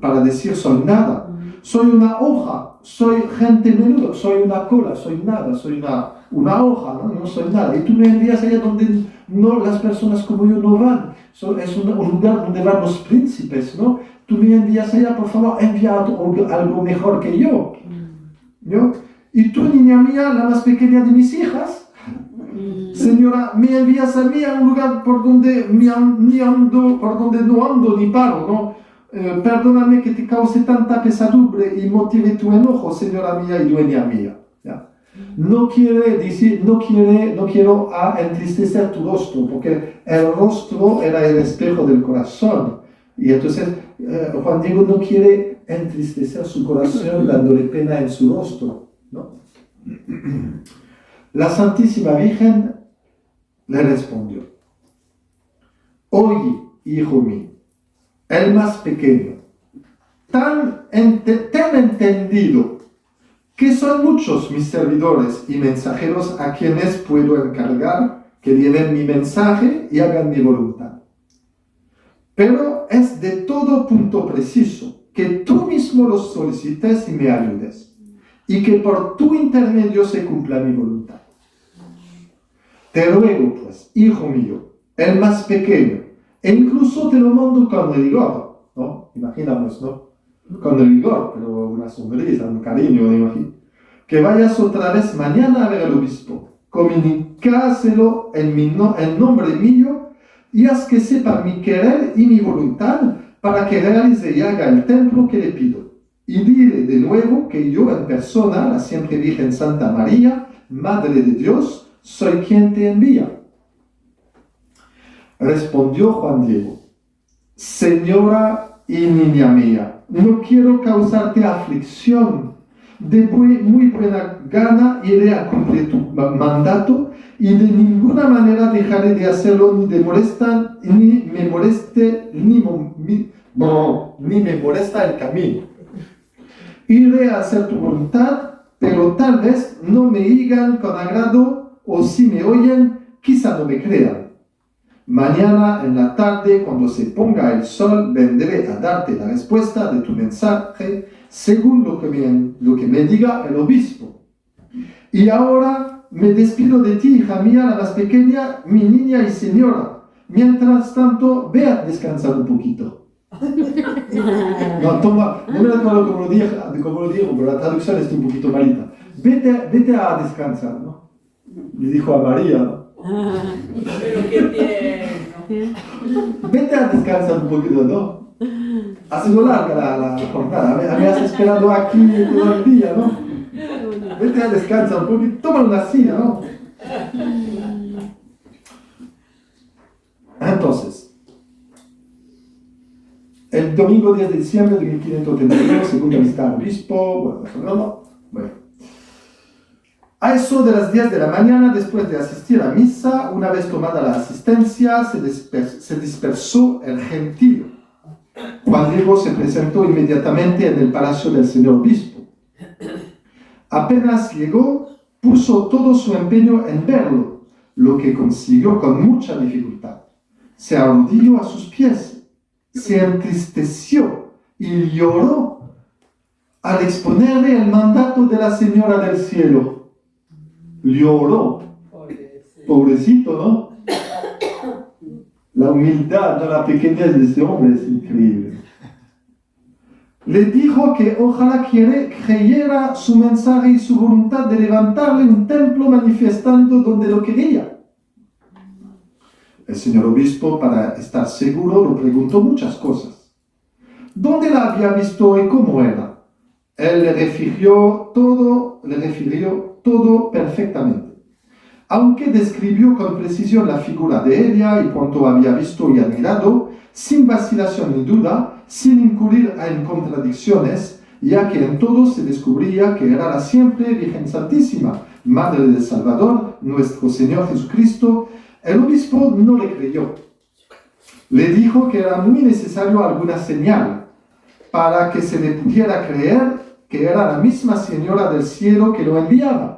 para decir soy nada. Soy una hoja, soy gente menudo, soy una cola, soy nada, soy una hoja, ¿no? No soy nada. Y tú me envías allá donde no, las personas como yo no van. Es un lugar donde van los príncipes, ¿no? Tú me envías allá, por favor, envía algo mejor que yo. ¿No? Y tú, niña mía, la más pequeña de mis hijas, señora, me envías a mí a un lugar por donde no ando ni paro, ¿no? Perdóname que te cause tanta pesadumbre y motive tu enojo, señora mía y dueña mía. ¿Ya? No quiero entristecer tu rostro, porque el rostro era el espejo del corazón. Y entonces Juan Diego no quiere entristecer su corazón dándole pena en su rostro, ¿no? La Santísima Virgen le respondió: oye, hijo mío, el más pequeño, ten entendido que son muchos mis servidores y mensajeros a quienes puedo encargar que lleven mi mensaje y hagan mi voluntad. Pero es de todo punto preciso que tú mismo los solicites y me ayudes, y que por tu intermedio se cumpla mi voluntad. Te ruego, pues, hijo mío, el más pequeño, e incluso te lo mando con rigor, ¿no? Imaginamos, ¿no? Con rigor, pero una sonrisa, un cariño, me imagino. Que vayas otra vez mañana a ver al obispo, comunicáselo en nombre mío, y haz que sepa mi querer y mi voluntad, para que realice y haga el templo que le pido. Y dile de nuevo que yo en persona, la siempre Virgen Santa María, Madre de Dios, soy quien te envía. Respondió Juan Diego: Señora y niña mía, no quiero causarte aflicción. De muy buena gana iré a cumplir tu mandato, y de ninguna manera dejaré de hacerlo, ni me molesta el camino. Iré a hacer tu voluntad, pero tal vez no me digan con agrado, o si me oyen, quizá no me crean. Mañana en la tarde, cuando se ponga el sol, vendré a darte la respuesta de tu mensaje, según lo que me diga el obispo. Y ahora me despido de ti, hija mía, la más pequeña, mi niña y señora. Mientras tanto, ve a descansar un poquito. No, toma, no me acuerdo cómo lo digo, pero la traducción está un poquito malita. Vete a descansar, ¿no? Le dijo a María, ¿no? Pero qué tierno. Vete a descansar un poquito, ¿no? Ha sido larga la jornada, me has esperado aquí todo el día, ¿no? Vete a descansar un poquito, toma una silla, ¿no? Entonces, el domingo 10 de diciembre de 1531, segunda visita al obispo, bueno. A eso de las 10 de la mañana, después de asistir a misa, una vez tomada la asistencia, se dispersó el gentío. Juan Diego se presentó inmediatamente en el palacio del señor obispo. Apenas llegó, puso todo su empeño en verlo, lo que consiguió con mucha dificultad. Se arrodilló a sus pies, se entristeció y lloró al exponerle el mandato de la Señora del Cielo. Lloró. Pobrecito, ¿no? La humildad, ¿no? La pequeñez de ese hombre es increíble. Le dijo que ojalá creyera su mensaje y su voluntad de levantarle un templo manifestando donde lo quería. El señor obispo, para estar seguro, lo preguntó muchas cosas. ¿Dónde la había visto y cómo era? Él le refirió todo perfectamente. Aunque describió con precisión la figura de ella y cuanto había visto y admirado, sin vacilación ni duda, sin incurrir en contradicciones, ya que en todo se descubría que era la siempre Virgen Santísima, Madre del Salvador, nuestro Señor Jesucristo. El obispo no le creyó. Le dijo que era muy necesario alguna señal para que se le pudiera creer que era la misma Señora del Cielo que lo enviaba.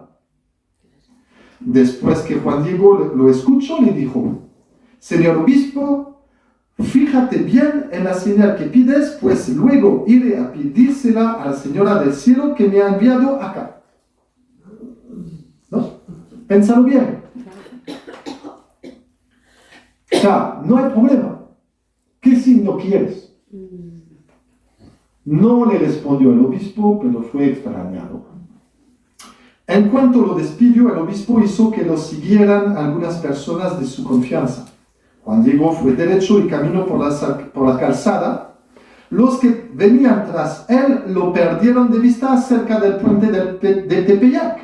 Después que Juan Diego lo escuchó, le dijo: Señor obispo, fíjate bien en la señal que pides, pues luego iré a pedírsela a la Señora del Cielo que me ha enviado acá. ¿No? Pénsalo bien. Ya, no hay problema. ¿Qué signo quieres? No le respondió el obispo, pero fue extrañado. En cuanto lo despidió, el obispo hizo que lo siguieran algunas personas de su confianza. Juan Diego fue derecho y caminó por la calzada. Los que venían tras él lo perdieron de vista cerca del puente de Tepeyac.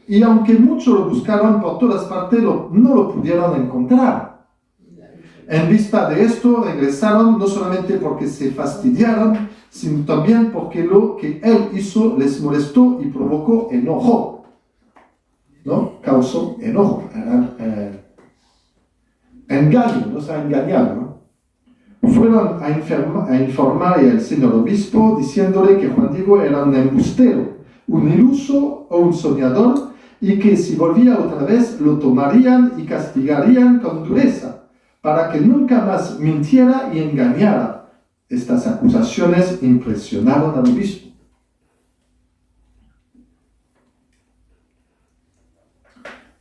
Y aunque muchos lo buscaron por todas partes, no lo pudieron encontrar. En vista de esto, regresaron no solamente porque se fastidiaron, sino también porque lo que él hizo les molestó y provocó enojo. ¿No? Causó enojo. Engaño, no se ha engañado, ¿no? Fueron a informar al señor obispo diciéndole que Juan Diego era un embustero, un iluso o un soñador, y que si volvía otra vez lo tomarían y castigarían con dureza, para que nunca más mintiera y engañara. Estas acusaciones impresionaron al obispo.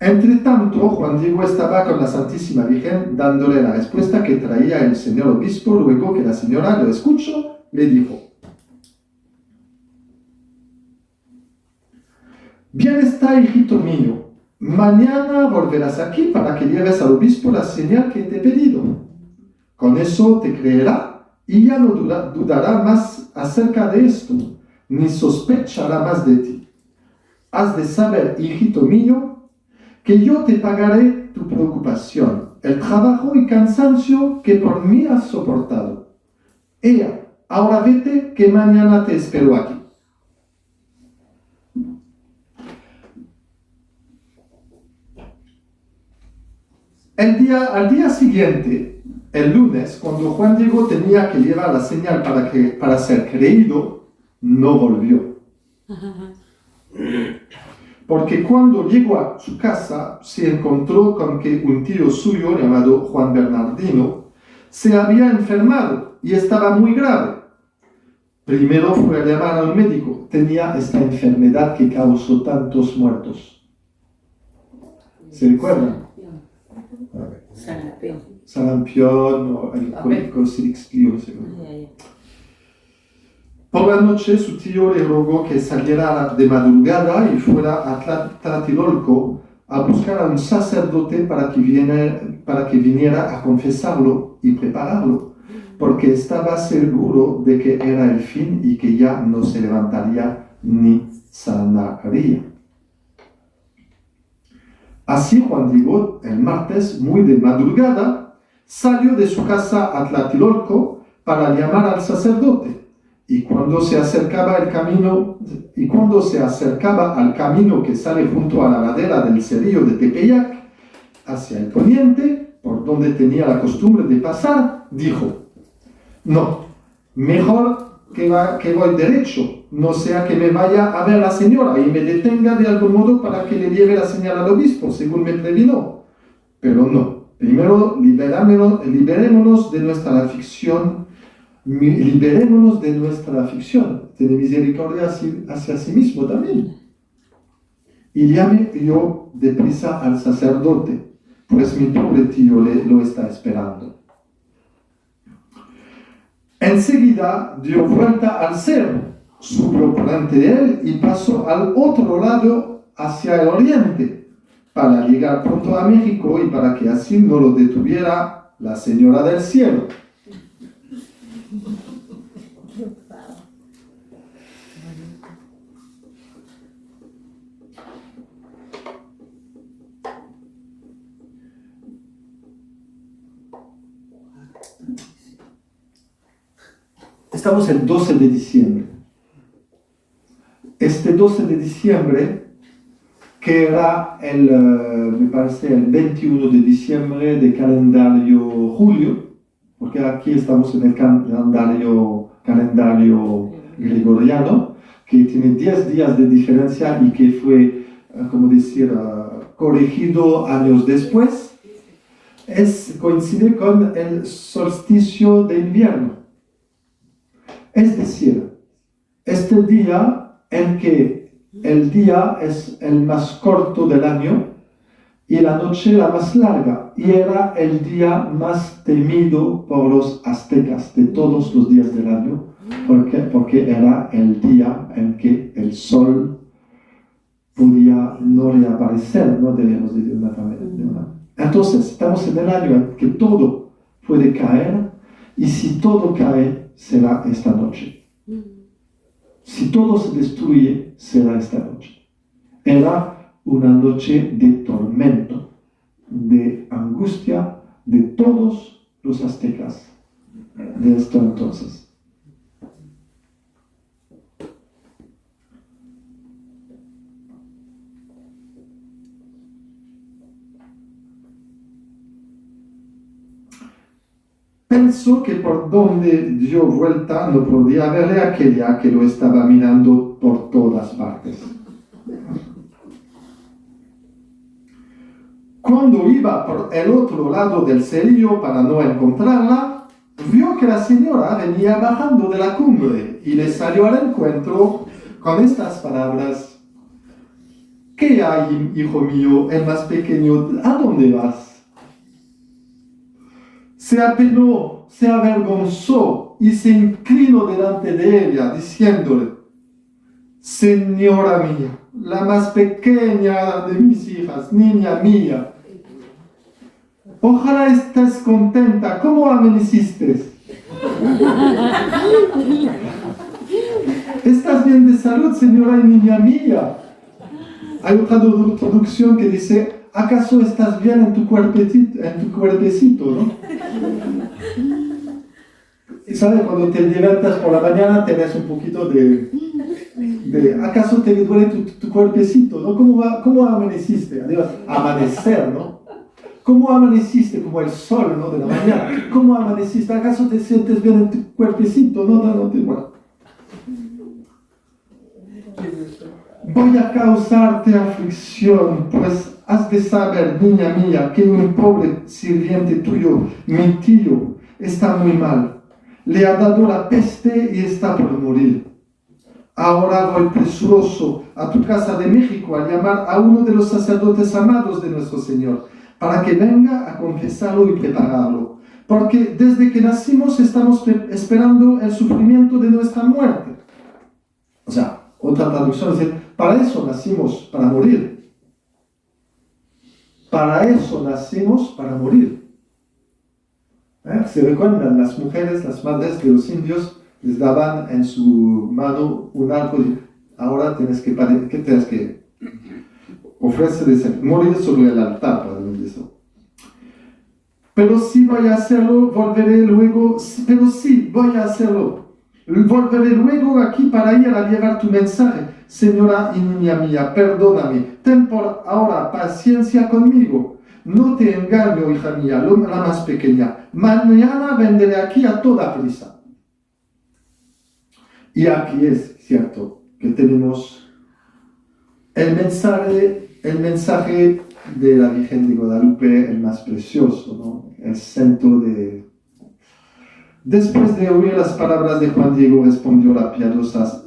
Entre tanto, Juan Diego estaba con la Santísima Virgen dándole la respuesta que traía el señor obispo. Luego que la señora lo escuchó, le dijo: bien está, hijito mío, mañana volverás aquí para que lleves al obispo la señal que te he pedido. Con eso te creerá y ya no dudará más acerca de esto, ni sospechará más de ti. Has de saber, hijito mío, que yo te pagaré tu preocupación, el trabajo y cansancio que por mí has soportado. Ea, ahora vete, que mañana te espero aquí. Al día siguiente, el lunes, cuando Juan Diego tenía que llevar la señal para ser creído, no volvió. Porque cuando llegó a su casa, se encontró con que un tío suyo, llamado Juan Bernardino, se había enfermado y estaba muy grave. Primero fue a llamar a un médico. Tenía esta enfermedad que causó tantos muertos. ¿Se recuerdan? Sarampión. Sarampión o el cólico sirixclio, no sé cómo. Por la noche su tío le rogó que saliera de madrugada y fuera a Tlatelolco a buscar a un sacerdote para que viniera a confesarlo y prepararlo, porque estaba seguro de que era el fin y que ya no se levantaría ni sanaría. Así Juan Diego, el martes, muy de madrugada, salió de su casa a Tlatelolco para llamar al sacerdote. Y cuando se acercaba al camino que sale junto a la ladera del Cerrillo de Tepeyac, hacia el poniente, por donde tenía la costumbre de pasar, dijo: no, mejor que voy derecho, no sea que me vaya a ver la señora y me detenga de algún modo para que le lleve la señal al obispo, según me previno. Pero no, primero liberémonos de nuestra aflicción. Liberémonos de nuestra aflicción. Tiene misericordia hacia sí mismo también. Y llame yo deprisa al sacerdote, pues mi pobre tío lo está esperando. Enseguida dio vuelta al cerro, subió por delante de él y pasó al otro lado hacia el oriente, para llegar pronto a México y para que así no lo detuviera la Señora del Cielo. Estamos el 12 de diciembre. Este 12 de diciembre, que era me parece el 21 de diciembre de calendario julio, porque aquí estamos en el calendario gregoriano, que tiene 10 días de diferencia y que fue, corregido años después, coincide con el solsticio de invierno. Es decir, este día en que el día es el más corto del año y la noche la más larga, y era el día más temido por los aztecas de todos los días del año, porque era el día en que el sol podía no reaparecer, no debemos decir de una manera. Entonces, estamos en el año en que todo puede caer, y si todo cae, será esta noche. Si todo se destruye, será esta noche. Era una noche de tormento, de angustia de todos los aztecas de esto entonces. Pensó que por donde dio vuelta no podía verle aquella que lo estaba mirando por todas partes. Cuando iba por el otro lado del Cerrillo para no encontrarla, vio que la señora venía bajando de la cumbre y le salió al encuentro con estas palabras: ¿qué hay, hijo mío, el más pequeño? ¿A dónde vas? Se apenó, se avergonzó y se inclinó delante de ella, diciéndole: Señora mía, la más pequeña de mis hijas, niña mía, ojalá estés contenta. ¿Cómo amaneciste? ¿Estás bien de salud, señora y niña mía? Hay otra traducción que dice: ¿acaso estás bien en tu cuerpecito, ¿no? Y sabes, cuando te levantas por la mañana tenés un poquito de ¿acaso te duele tu cuerpecito, ¿no? ¿Cómo amaneciste? Adiós, amanecer, ¿no? ¿Cómo amaneciste? Como el sol, ¿no? De la mañana. ¿Cómo amaneciste? ¿Acaso te sientes bien en tu cuerpecito? No, bueno. Voy a causarte aflicción, pues has de saber, niña mía, que un pobre sirviente tuyo, mi tío, está muy mal. Le ha dado la peste y está por morir. Ahora voy presuroso a tu casa de México a llamar a uno de los sacerdotes amados de nuestro Señor, para que venga a confesarlo y prepararlo. Porque desde que nacimos estamos esperando el sufrimiento de nuestra muerte. O sea, otra traducción dice: para eso nacimos, para morir. Para eso nacimos, para morir. ¿Se recuerdan? Las mujeres, las madres de los indios, les daban en su mano un arco y ahora tienes que ofrecerles morir sobre el altar para eso. Pero si voy a hacerlo, volveré luego. Pero sí, voy a hacerlo. Volveré luego aquí para ir a llevar tu mensaje. Señora y niña mía, perdóname. Ten por ahora paciencia conmigo. No te engaño, hija mía, la más pequeña. Mañana vendré aquí a toda prisa. Y aquí es cierto que tenemos el mensaje de la Virgen de Guadalupe, el más precioso, ¿no? El centro de... Después de oír las palabras de Juan Diego, respondió la piadosa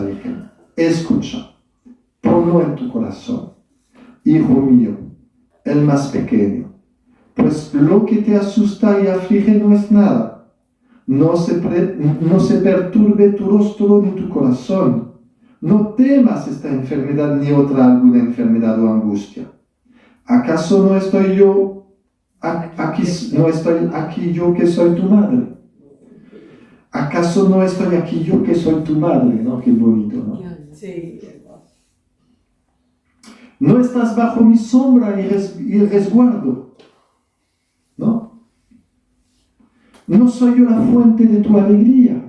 Virgen: escucha, ponlo en tu corazón, hijo mío, el más pequeño, pues lo que te asusta y aflige no es nada. No se perturbe tu rostro ni tu corazón. No temas esta enfermedad ni alguna enfermedad o angustia. ¿Acaso no estoy aquí yo que soy tu madre? ¿Acaso no estoy aquí yo que soy tu madre? ¿No? Qué bonito, ¿no? Sí. No estás bajo mi sombra y resguardo, ¿no? No soy yo la fuente de tu alegría.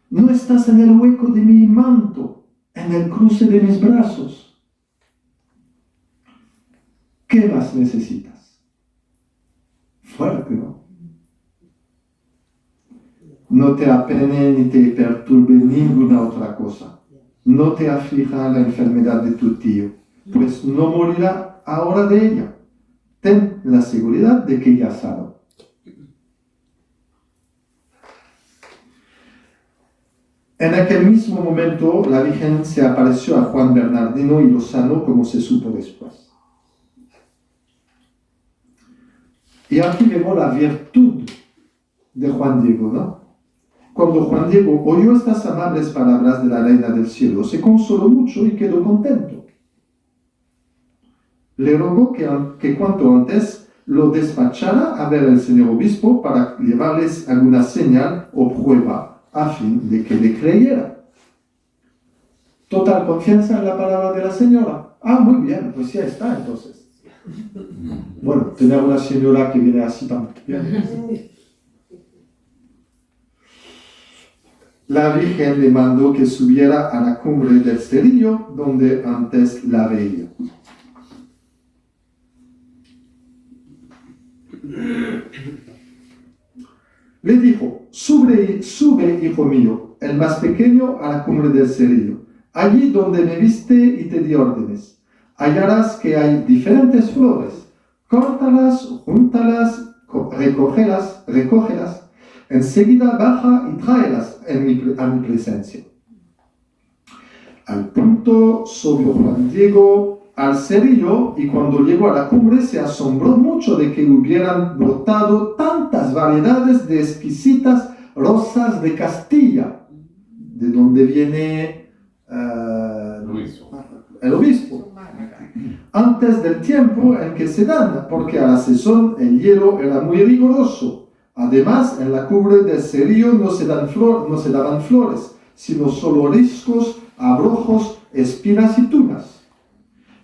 No estás en el hueco de mi manto, en el cruce de mis brazos. ¿Qué más necesitas? Fuerte, ¿no? No te apene ni te perturbe ninguna otra cosa. No te aflija la enfermedad de tu tío, pues no morirá ahora de ella. Ten la seguridad de que ya sabe. En aquel mismo momento, la Virgen se apareció a Juan Bernardino y lo sanó, como se supo después. Y aquí vemos la virtud de Juan Diego, ¿no? Cuando Juan Diego oyó estas amables palabras de la Reina del Cielo, se consoló mucho y quedó contento. Le rogó que cuanto antes lo despachara a ver al señor obispo para llevarles alguna señal o prueba a fin de que le creyera. Total confianza en la palabra de la señora. Ah, muy bien, pues ya está entonces. Bueno, tener una señora que viene así también. La Virgen le mandó que subiera a la cumbre del Cerrillo, donde antes la veía. Le dijo: sube, hijo mío, el más pequeño, a la cumbre del Cerrillo. Allí donde me viste y te di órdenes, hallarás que hay diferentes flores. Córtalas, júntalas, recógelas recógelas, enseguida baja y tráelas a mi presencia. Al punto subió Juan Diego al cerillo y cuando llegó a la cumbre se asombró mucho de que hubieran brotado tantas variedades de exquisitas rosas de Castilla, de donde viene el obispo, antes del tiempo en que se dan, porque a la sazón el hielo era muy riguroso. Además, en la cumbre del cerillo no se daban flores, sino solo riscos, abrojos, espinas y tunas.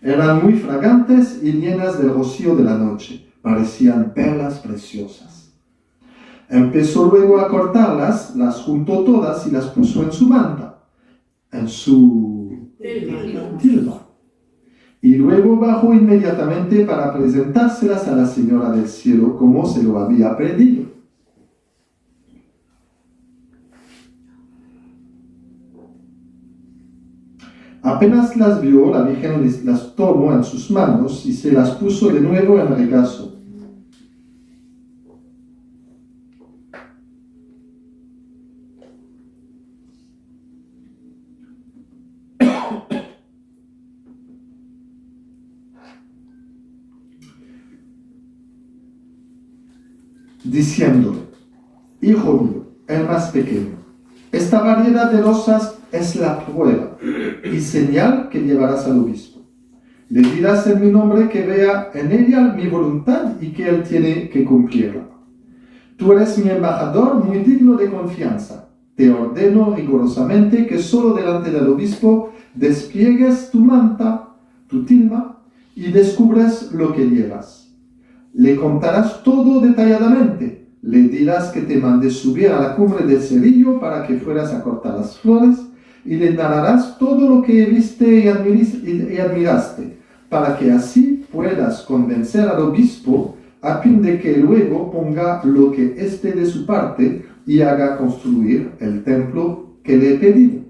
Eran muy fragantes y llenas del rocío de la noche. Parecían perlas preciosas. Empezó luego a cortarlas, las juntó todas y las puso en su manta, en su tilma. Y luego bajó inmediatamente para presentárselas a la Señora del Cielo como se lo había pedido. Apenas las vio, la Virgen las tomó en sus manos y se las puso de nuevo en el regazo. Diciéndole: Hijo mío, el más pequeño, esta variedad de rosas es la prueba y señal que llevarás al obispo. Le dirás en mi nombre que vea en ella mi voluntad y que él tiene que cumplirla. Tú eres mi embajador muy digno de confianza. Te ordeno rigurosamente que solo delante del obispo despliegues tu manta, tu tilma, y descubras lo que llevas. Le contarás todo detalladamente. Le dirás que te mandé subir a la cumbre del cerillo para que fueras a cortar las flores y le narrarás todo lo que viste y admiraste, para que así puedas convencer al obispo a fin de que luego ponga lo que esté de su parte y haga construir el templo que le he pedido.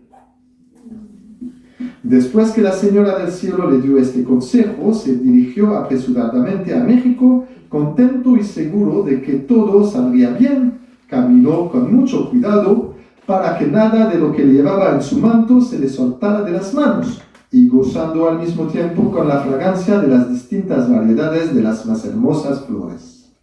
Después que la Señora del Cielo le dio este consejo, se dirigió apresuradamente a México, contento y seguro de que todo saldría bien. Caminó con mucho cuidado para que nada de lo que llevaba en su manto se le soltara de las manos, y gozando al mismo tiempo con la fragancia de las distintas variedades de las más hermosas flores.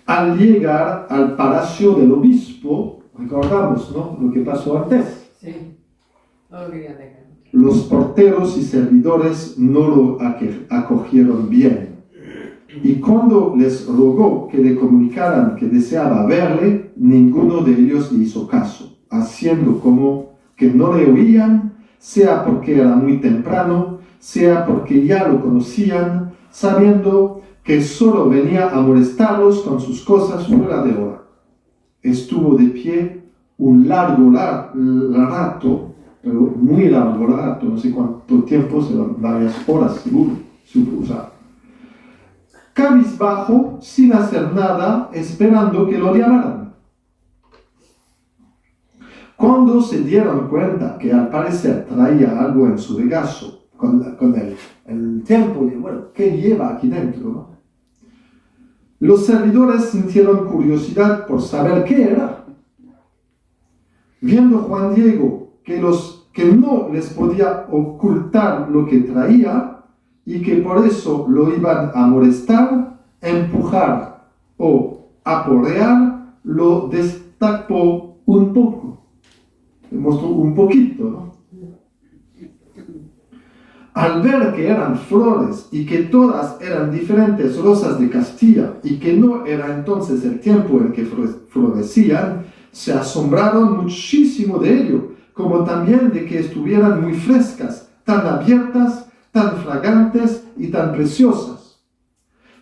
Al llegar al palacio del obispo, recordamos, ¿no?, lo que pasó antes. Sí. Olvídate. Los porteros y servidores no lo acogieron bien. Y cuando les rogó que le comunicaran que deseaba verle, ninguno de ellos le hizo caso, haciendo como que no le oían, sea porque era muy temprano, sea porque ya lo conocían, sabiendo que solo venía a molestarlos con sus cosas fuera de hora. Estuvo de pie un largo rato, pero muy largo rato, no sé cuánto tiempo, serán varias horas seguro, cabizbajo, sin hacer nada, esperando que lo llamaran. Cuando se dieron cuenta que al parecer traía algo en su regazo, con el tiempo, y bueno, ¿qué lleva aquí dentro, no? Los servidores sintieron curiosidad por saber qué era. Viendo Juan Diego que no les podía ocultar lo que traía, y que por eso lo iban a molestar, empujar o aporrear, lo destapó un poco. Le mostró un poquito, ¿no? Al ver que eran flores y que todas eran diferentes rosas de Castilla y que no era entonces el tiempo en que florecían, se asombraron muchísimo de ello, como también de que estuvieran muy frescas, tan abiertas, tan fragantes y tan preciosas.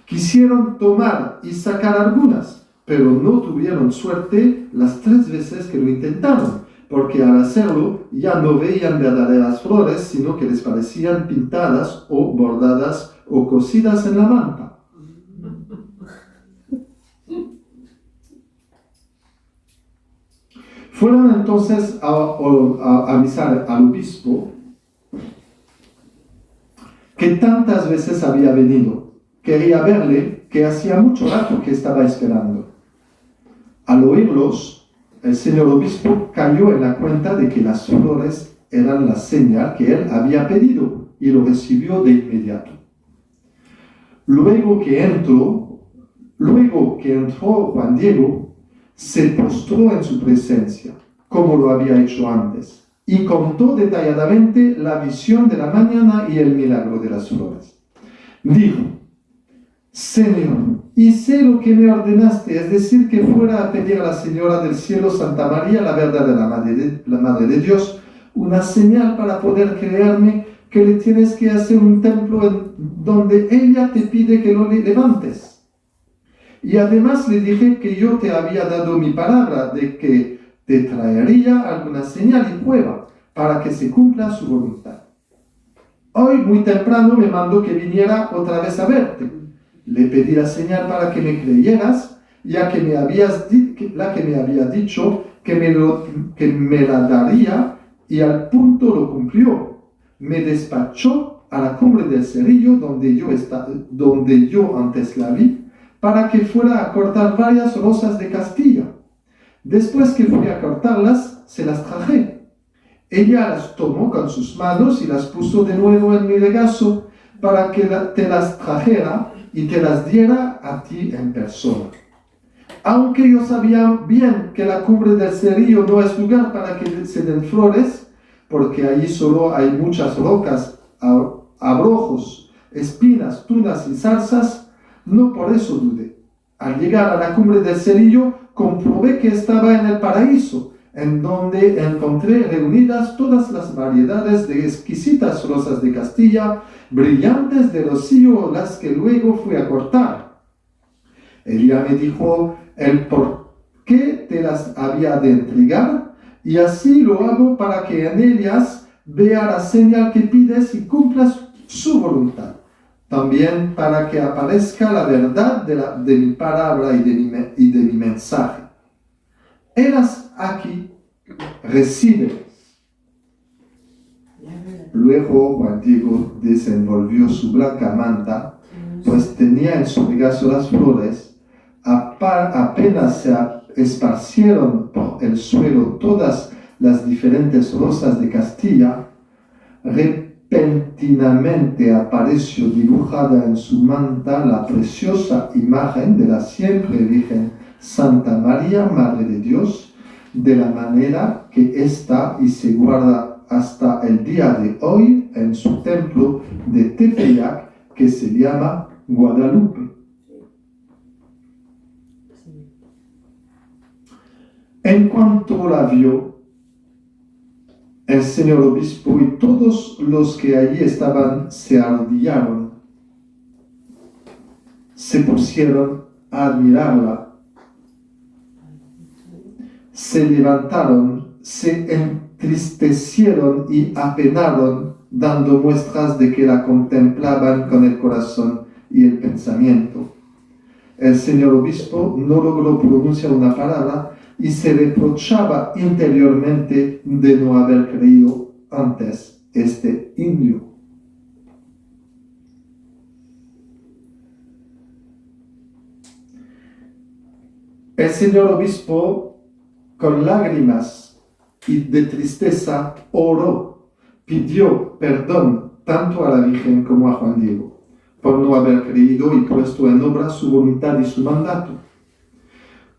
Quisieron tomar y sacar algunas, pero no tuvieron suerte las 3 veces que lo intentaron, porque al hacerlo ya no veían verdaderas flores, sino que les parecían pintadas o bordadas o cosidas en la manta. Fueron entonces a avisar al obispo que tantas veces había venido. Quería verle, que hacía mucho rato que estaba esperando. Al oírlos, el señor obispo cayó en la cuenta de que las flores eran la señal que él había pedido y lo recibió de inmediato. Luego que entró Juan Diego, se postró en su presencia, como lo había hecho antes, y contó detalladamente la visión de la mañana y el milagro de las flores. Dijo: Señor, hice lo que me ordenaste, es decir, que fuera a pedir a la Señora del Cielo, Santa María, la verdadera Madre de Dios, una señal para poder creerme que le tienes que hacer un templo en donde ella te pide que lo levantes. Y además le dije que yo te había dado mi palabra de que te traería alguna señal y prueba para que se cumpla su voluntad. Hoy muy temprano me mandó que viniera otra vez a verte. Le pedí la señal para que me creyeras, ya que me había dicho que me la daría, y al punto lo cumplió. Me despachó a la cumbre del Cerrillo donde yo antes la vi, para que fuera a cortar varias rosas de Castilla. Después que fui a cortarlas, se las traje. Ella las tomó con sus manos y las puso de nuevo en mi regazo para que te las trajera y te las diera a ti en persona. Aunque yo sabía bien que la cumbre del Cerrillo no es lugar para que se den flores, porque allí solo hay muchas rocas, abrojos, espinas, tunas y zarzas, no por eso dudé. Al llegar a la cumbre del Cerrillo, comprobé que estaba en el paraíso, en donde encontré reunidas todas las variedades de exquisitas rosas de Castilla, brillantes de rocío, las que luego fui a cortar. Ella me dijo el por qué te las había de entregar, y así lo hago para que en ellas vea la señal que pides y cumplas su voluntad. También para que aparezca la verdad de mi palabra y de mi mensaje. Eras aquí, recíbelas. Luego Juan Diego desenvolvió su blanca manta, pues tenía en su regazo las flores. Apenas se esparcieron por el suelo todas las diferentes rosas de Castilla, repentinamente apareció dibujada en su manta la preciosa imagen de la siempre Virgen Santa María, Madre de Dios, de la manera que está y se guarda hasta el día de hoy en su templo de Tepeyac, que se llama Guadalupe. En cuanto la vio, el señor obispo y todos los que allí estaban se arrodillaron, se pusieron a admirarla, se levantaron, se entristecieron y apenaron, dando muestras de que la contemplaban con el corazón y el pensamiento. El señor obispo no logró pronunciar una palabra y se reprochaba interiormente de no haber creído antes este indio. El señor obispo, con lágrimas y de tristeza, oró, pidió perdón tanto a la Virgen como a Juan Diego, por no haber creído y puesto en obra su voluntad y su mandato.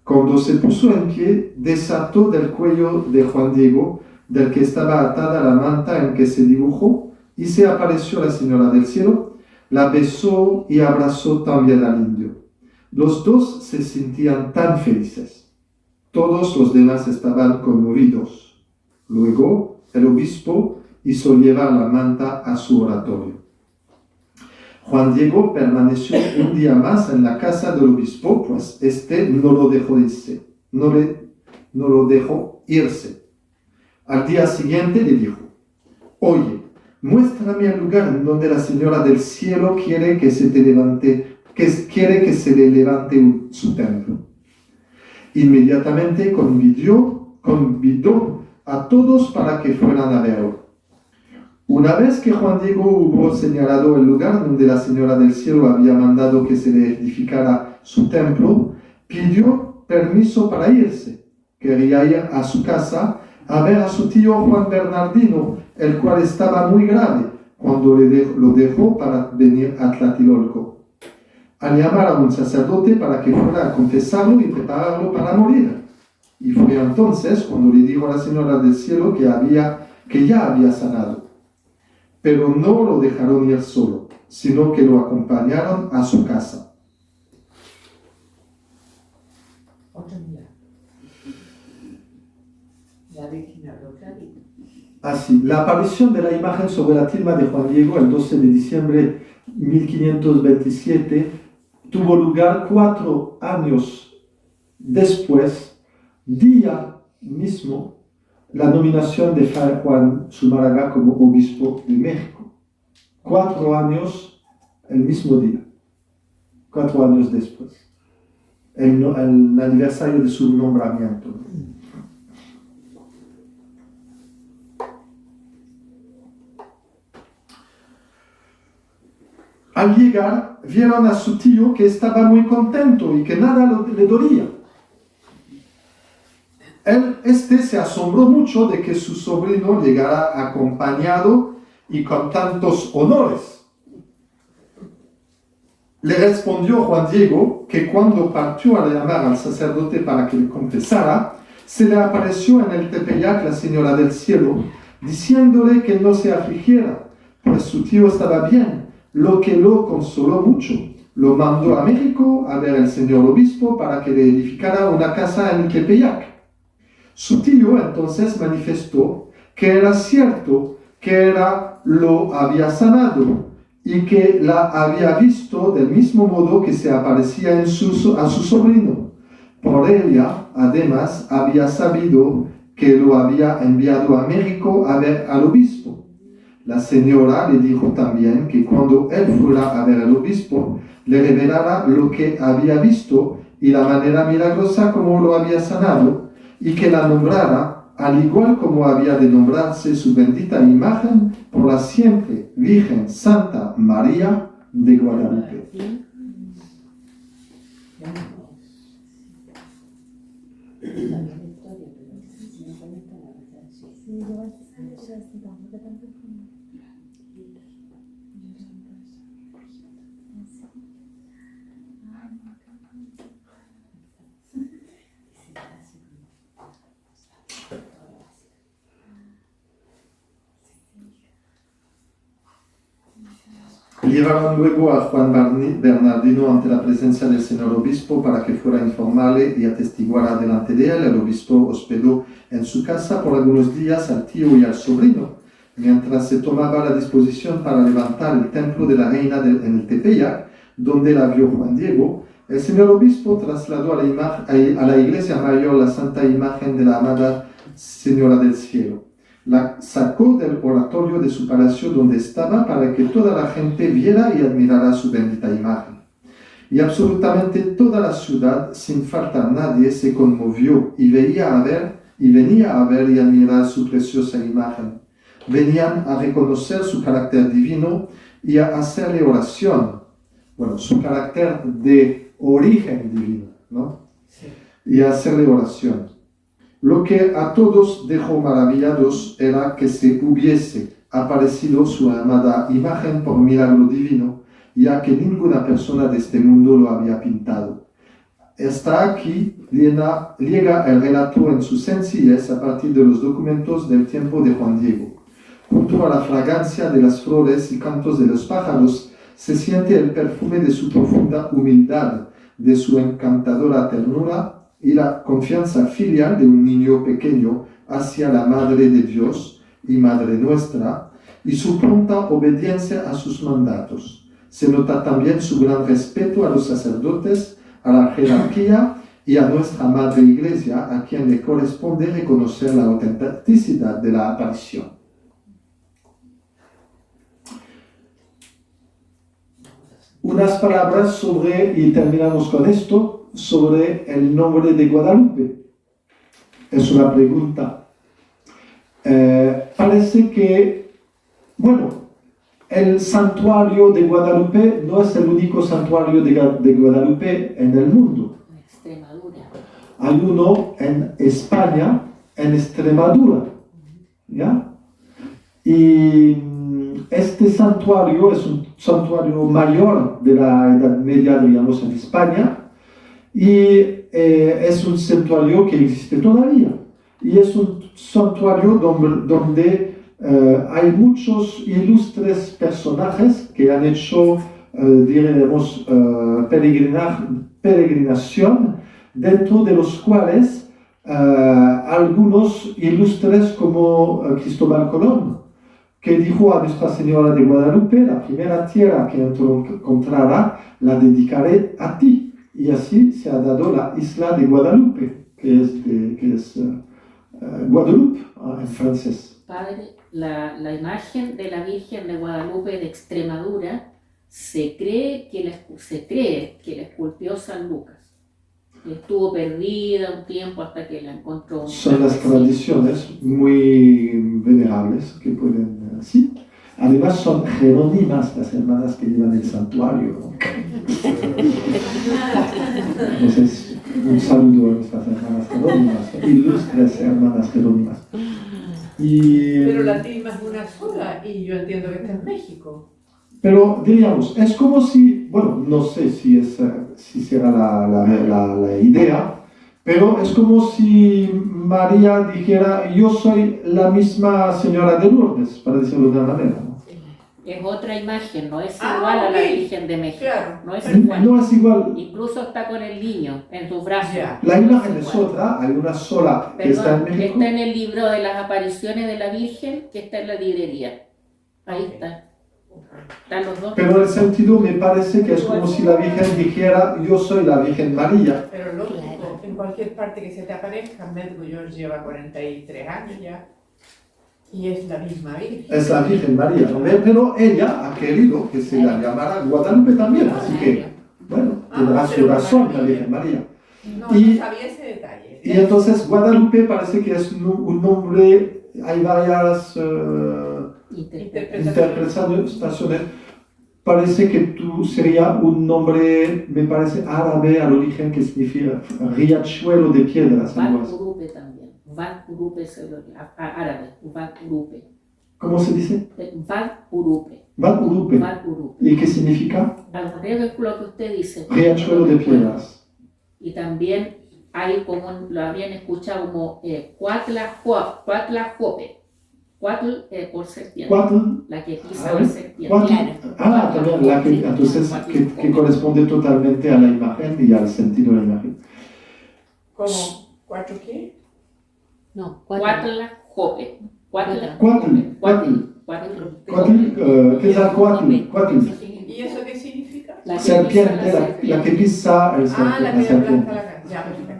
Cuando se puso en pie, desató del cuello de Juan Diego, del que estaba atada la manta en que se dibujó, y se apareció la Señora del Cielo, la besó y abrazó también al indio. Los dos se sentían tan felices. Todos los demás estaban conmovidos. Luego, el obispo hizo llevar la manta a su oratorio. Juan Diego permaneció un día más en la casa del obispo, pues éste no lo dejó irse. Al día siguiente le dijo: Oye, muéstrame el lugar en donde la Señora del Cielo quiere que se le levante su templo. Inmediatamente convidó a todos para que fueran a verlo. Una vez que Juan Diego hubo señalado el lugar donde la Señora del Cielo había mandado que se le edificara su templo, pidió permiso para irse. Quería ir a su casa a ver a su tío Juan Bernardino, el cual estaba muy grave, cuando lo dejó para venir a Tlatelolco. Al llamar a un sacerdote para que fuera a confesarlo y prepararlo para morir. Y fue entonces cuando le dijo a la Señora del Cielo que ya había sanado. Pero no lo dejaron ir solo, sino que lo acompañaron a su casa. Otro día. La Virgen habló clarito. Así, la aparición de la imagen sobre la tilma de Juan Diego el 12 de diciembre de 1527 tuvo lugar 4 años después, día mismo, la nominación de Fray Juan Zumárraga como obispo de México. 4 años, el mismo día, 4 años después, el aniversario de su nombramiento. Al llegar, vieron a su tío que estaba muy contento y que nada le dolía. Este se asombró mucho de que su sobrino llegara acompañado y con tantos honores. Le respondió Juan Diego que cuando partió a llamar al sacerdote para que le confesara, se le apareció en el Tepeyac la Señora del Cielo, diciéndole que no se afligiera, pues su tío estaba bien, lo que lo consoló mucho. Lo mandó a México a ver al señor obispo para que le edificara una casa en el Tepeyac. Su tío entonces manifestó que era cierto que lo había sanado y que la había visto del mismo modo que se aparecía a su sobrino. Por ella, además, había sabido que lo había enviado a México a ver al obispo. La señora le dijo también que cuando él fuera a ver al obispo, le revelara lo que había visto y la manera milagrosa como lo había sanado, y que la nombrara, al igual como había de nombrarse su bendita imagen, por la siempre Virgen Santa María de Guadalupe. Llevaron luego a Juan Bernardino ante la presencia del señor obispo para que fuera a informarle y atestiguara delante de él. El obispo hospedó en su casa por algunos días al tío y al sobrino, mientras se tomaba la disposición para levantar el templo de la reina en el Tepeyac, donde la vio Juan Diego. El señor obispo trasladó a la iglesia mayor la santa imagen de la amada Señora del Cielo. La sacó del oratorio de su palacio donde estaba para que toda la gente viera y admirara su bendita imagen. Y absolutamente toda la ciudad, sin faltar nadie, se conmovió y venía a ver y admirar su preciosa imagen. Venían a reconocer su carácter divino y a hacerle oración. Bueno, su carácter de origen divino, ¿no? Sí. Y a hacerle oración. Lo que a todos dejó maravillados era que se hubiese aparecido su amada imagen por milagro divino, ya que ninguna persona de este mundo lo había pintado. Hasta aquí llega el relato en su sencillez a partir de los documentos del tiempo de Juan Diego. Junto a la fragancia de las flores y cantos de los pájaros, se siente el perfume de su profunda humildad, de su encantadora ternura y la confianza filial de un niño pequeño hacia la Madre de Dios y Madre nuestra, y su pronta obediencia a sus mandatos. Se nota también su gran respeto a los sacerdotes, a la jerarquía y a nuestra Madre Iglesia, a quien le corresponde reconocer la autenticidad de la aparición. Unas palabras sobre, y terminamos con esto, sobre el nombre de Guadalupe. Es una pregunta. Parece que bueno, el santuario de Guadalupe no es el único santuario de Guadalupe en el mundo. Extremadura. Hay uno en España, en Extremadura, ¿ya? Y este santuario es un santuario mayor de la Edad Media, digamos, en España, y es un santuario que existe todavía. Y es un santuario donde hay muchos ilustres personajes que han hecho, diremos, peregrinación, dentro de los cuales algunos ilustres como Cristóbal Colón, que dijo a Nuestra Señora de Guadalupe: la primera tierra que encontrará la dedicaré a ti. Y así se ha dado la isla de Guadalupe, que es Guadeloupe en francés. Padre, la imagen de la Virgen de Guadalupe de Extremadura se cree que la esculpió San Lucas. Estuvo perdida un tiempo hasta que la encontró. Son las tradiciones muy venerables que pueden, sí. Además son jerónimas las hermanas que llevan el santuario, ¿no? Entonces, un saludo a nuestras hermanas jerónimas, ilustres hermanas jerónimas. Pero la tilma es una sola y yo entiendo que está en México. Pero diríamos, es como si, bueno, no sé si será la idea, pero es como si María dijera: yo soy la misma señora de Lourdes, para decirlo de una manera, ¿no? Es otra imagen, no es igual a la Virgen de México. Claro. No es igual. No es igual. Incluso está con el niño en sus brazos. Ya. La imagen es otra, hay una sola que está en Perdón, México. está en el libro de las apariciones de la Virgen, que está en la librería. Ahí Ok. está. Están los dos. Pero el sentido me parece que es como si la Virgen dijera: yo soy la Virgen María. Pero lógico, Claro. en cualquier parte que se te aparezca, Medgo George lleva 43 años ya y es la misma Virgen. Es la Virgen María, ¿no? Pero ella ha querido que se la llamara Guadalupe también, así que, bueno, tendrá su razón la Virgen María. No, Y- no sabía ese detalle. Y entonces Guadalupe parece que es un nombre, hay varias interpretaciones. Parece que sería un nombre, me parece, árabe al origen, que significa riachuelo de piedras. Algo así. Vat-Urupe también. Vat-Urupe es el árabe. Vat-Urupe. ¿Cómo se dice? Vat-Urupe. Vat-Urupe. Vat-Urupe. ¿Y qué significa? Al revés es lo que usted dice. Riachuelo de piedras. Y también hay como, lo habían escuchado como Cuatlajope. Cuatl por serpiente. Cuatl. La que pisa Ah, la serpiente. Cuatl. Claro. También la que, entonces, que corresponde totalmente a la imagen y al sentido de la imagen. ¿Cómo? ¿Cuatro qué? No, cuatro. Cuatlajope. Cuatl. Quetzalcóatl. Cuatl. ¿Y eso qué significa? La que Serpiente, pisa la la que pisa La la que serpiente. aplasta la cara. Ya, perfecto.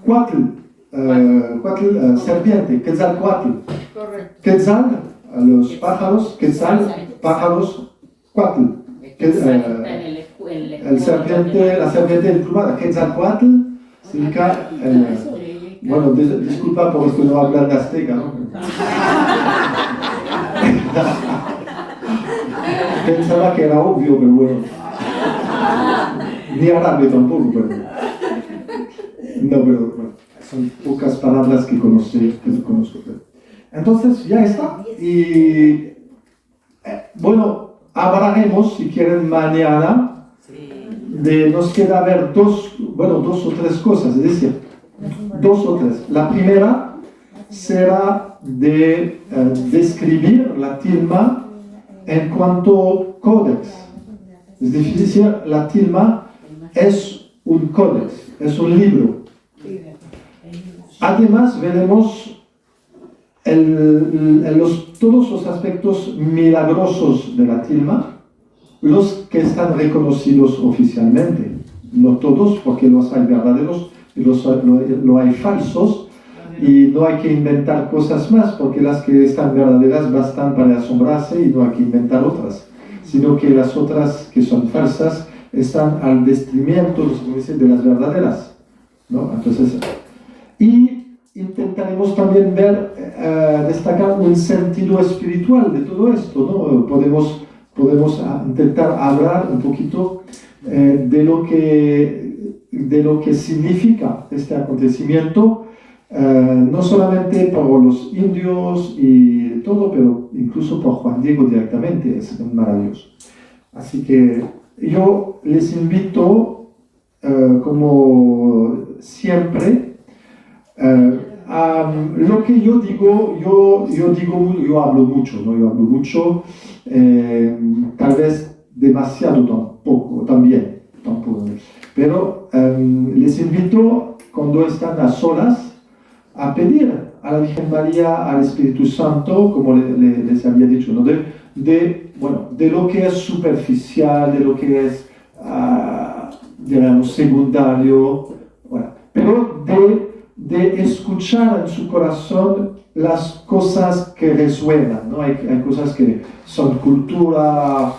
Cuatl, serpiente, Quetzalcóatl. Correcto. Quetzal, los pájaros, Quetzal, pájaros, Cuatl. La serpiente emplumada, Quetzalcóatl, significa, bueno, disculpa por los que no hablan de azteca, ¿no? Pensaba que era obvio, pero bueno. Ni árabe tampoco, pero. No, pero bueno, son pocas palabras que conozco. Entonces, ya está. Y bueno, hablaremos, si quieren, mañana. Nos queda ver dos o tres cosas, es decir, dos o tres. La primera será de describir la tilma en cuanto códex. Es decir, la tilma es un códex, es un libro. Además, veremos todos los aspectos milagrosos de la tilma, los que están reconocidos oficialmente. No todos, porque los hay verdaderos y lo hay falsos, y no hay que inventar cosas más, porque las que están verdaderas bastan para asombrarse y no hay que inventar otras, sino que las otras que son falsas están al detrimento de las verdaderas, ¿no? Entonces, y intentaremos también ver destacar un sentido espiritual de todo esto, ¿no? Podemos intentar hablar un poquito de lo que significa este acontecimiento, no solamente por los indios y todo, pero incluso por Juan Diego directamente. Es maravilloso. Así que yo les invito, como siempre, lo que yo digo, yo hablo mucho, ¿no? Yo hablo mucho, tal vez demasiado tampoco, pero les invito, cuando están a solas, a pedir a la Virgen María, al Espíritu Santo, como les había dicho, ¿no? de lo que es superficial, de lo que es, digamos, secundario, bueno, pero de escuchar en su corazón las cosas que resuenan, ¿no? Hay cosas que son cultura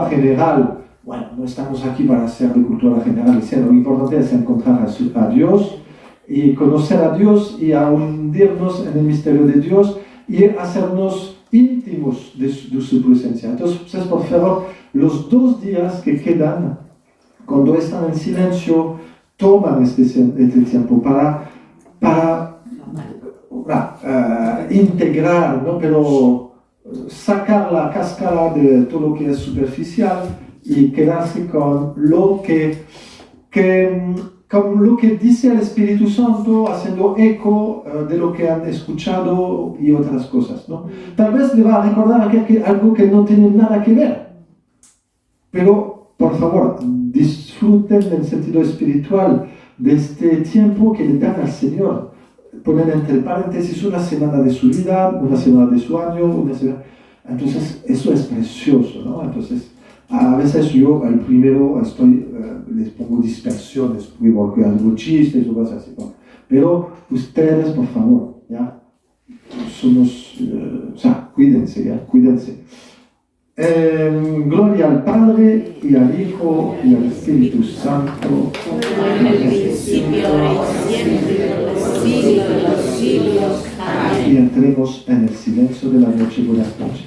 general. Bueno, no estamos aquí para hacer de cultura general, lo importante es encontrar a Dios y conocer a Dios y a hundirnos en el misterio de Dios y hacernos íntimos de su presencia. Entonces, por favor, los 2 días que quedan, cuando están en silencio, toman este tiempo para integrar, ¿no? Pero sacar la cáscara de todo lo que es superficial y quedarse con lo que dice el Espíritu Santo, haciendo eco de lo que han escuchado y otras cosas, ¿no? Tal vez le va a recordar algo que no tiene nada que ver, pero por favor, disfruten del sentido espiritual de este tiempo que le dan al Señor. Ponen entre paréntesis una semana de su vida, una semana de su año, entonces eso es precioso, ¿no? Entonces, a veces yo, al primero, les pongo dispersiones, porque hago chistes o cosas así, ¿no? Pero ustedes, por favor, ¿ya? Cuídense, ¿ya? Cuídense. Gloria al Padre, y al Hijo, y al Espíritu Santo. En el principio, y siempre, por los siglos de los siglos. Amén. Y entremos en el silencio de la noche. Buenas noches.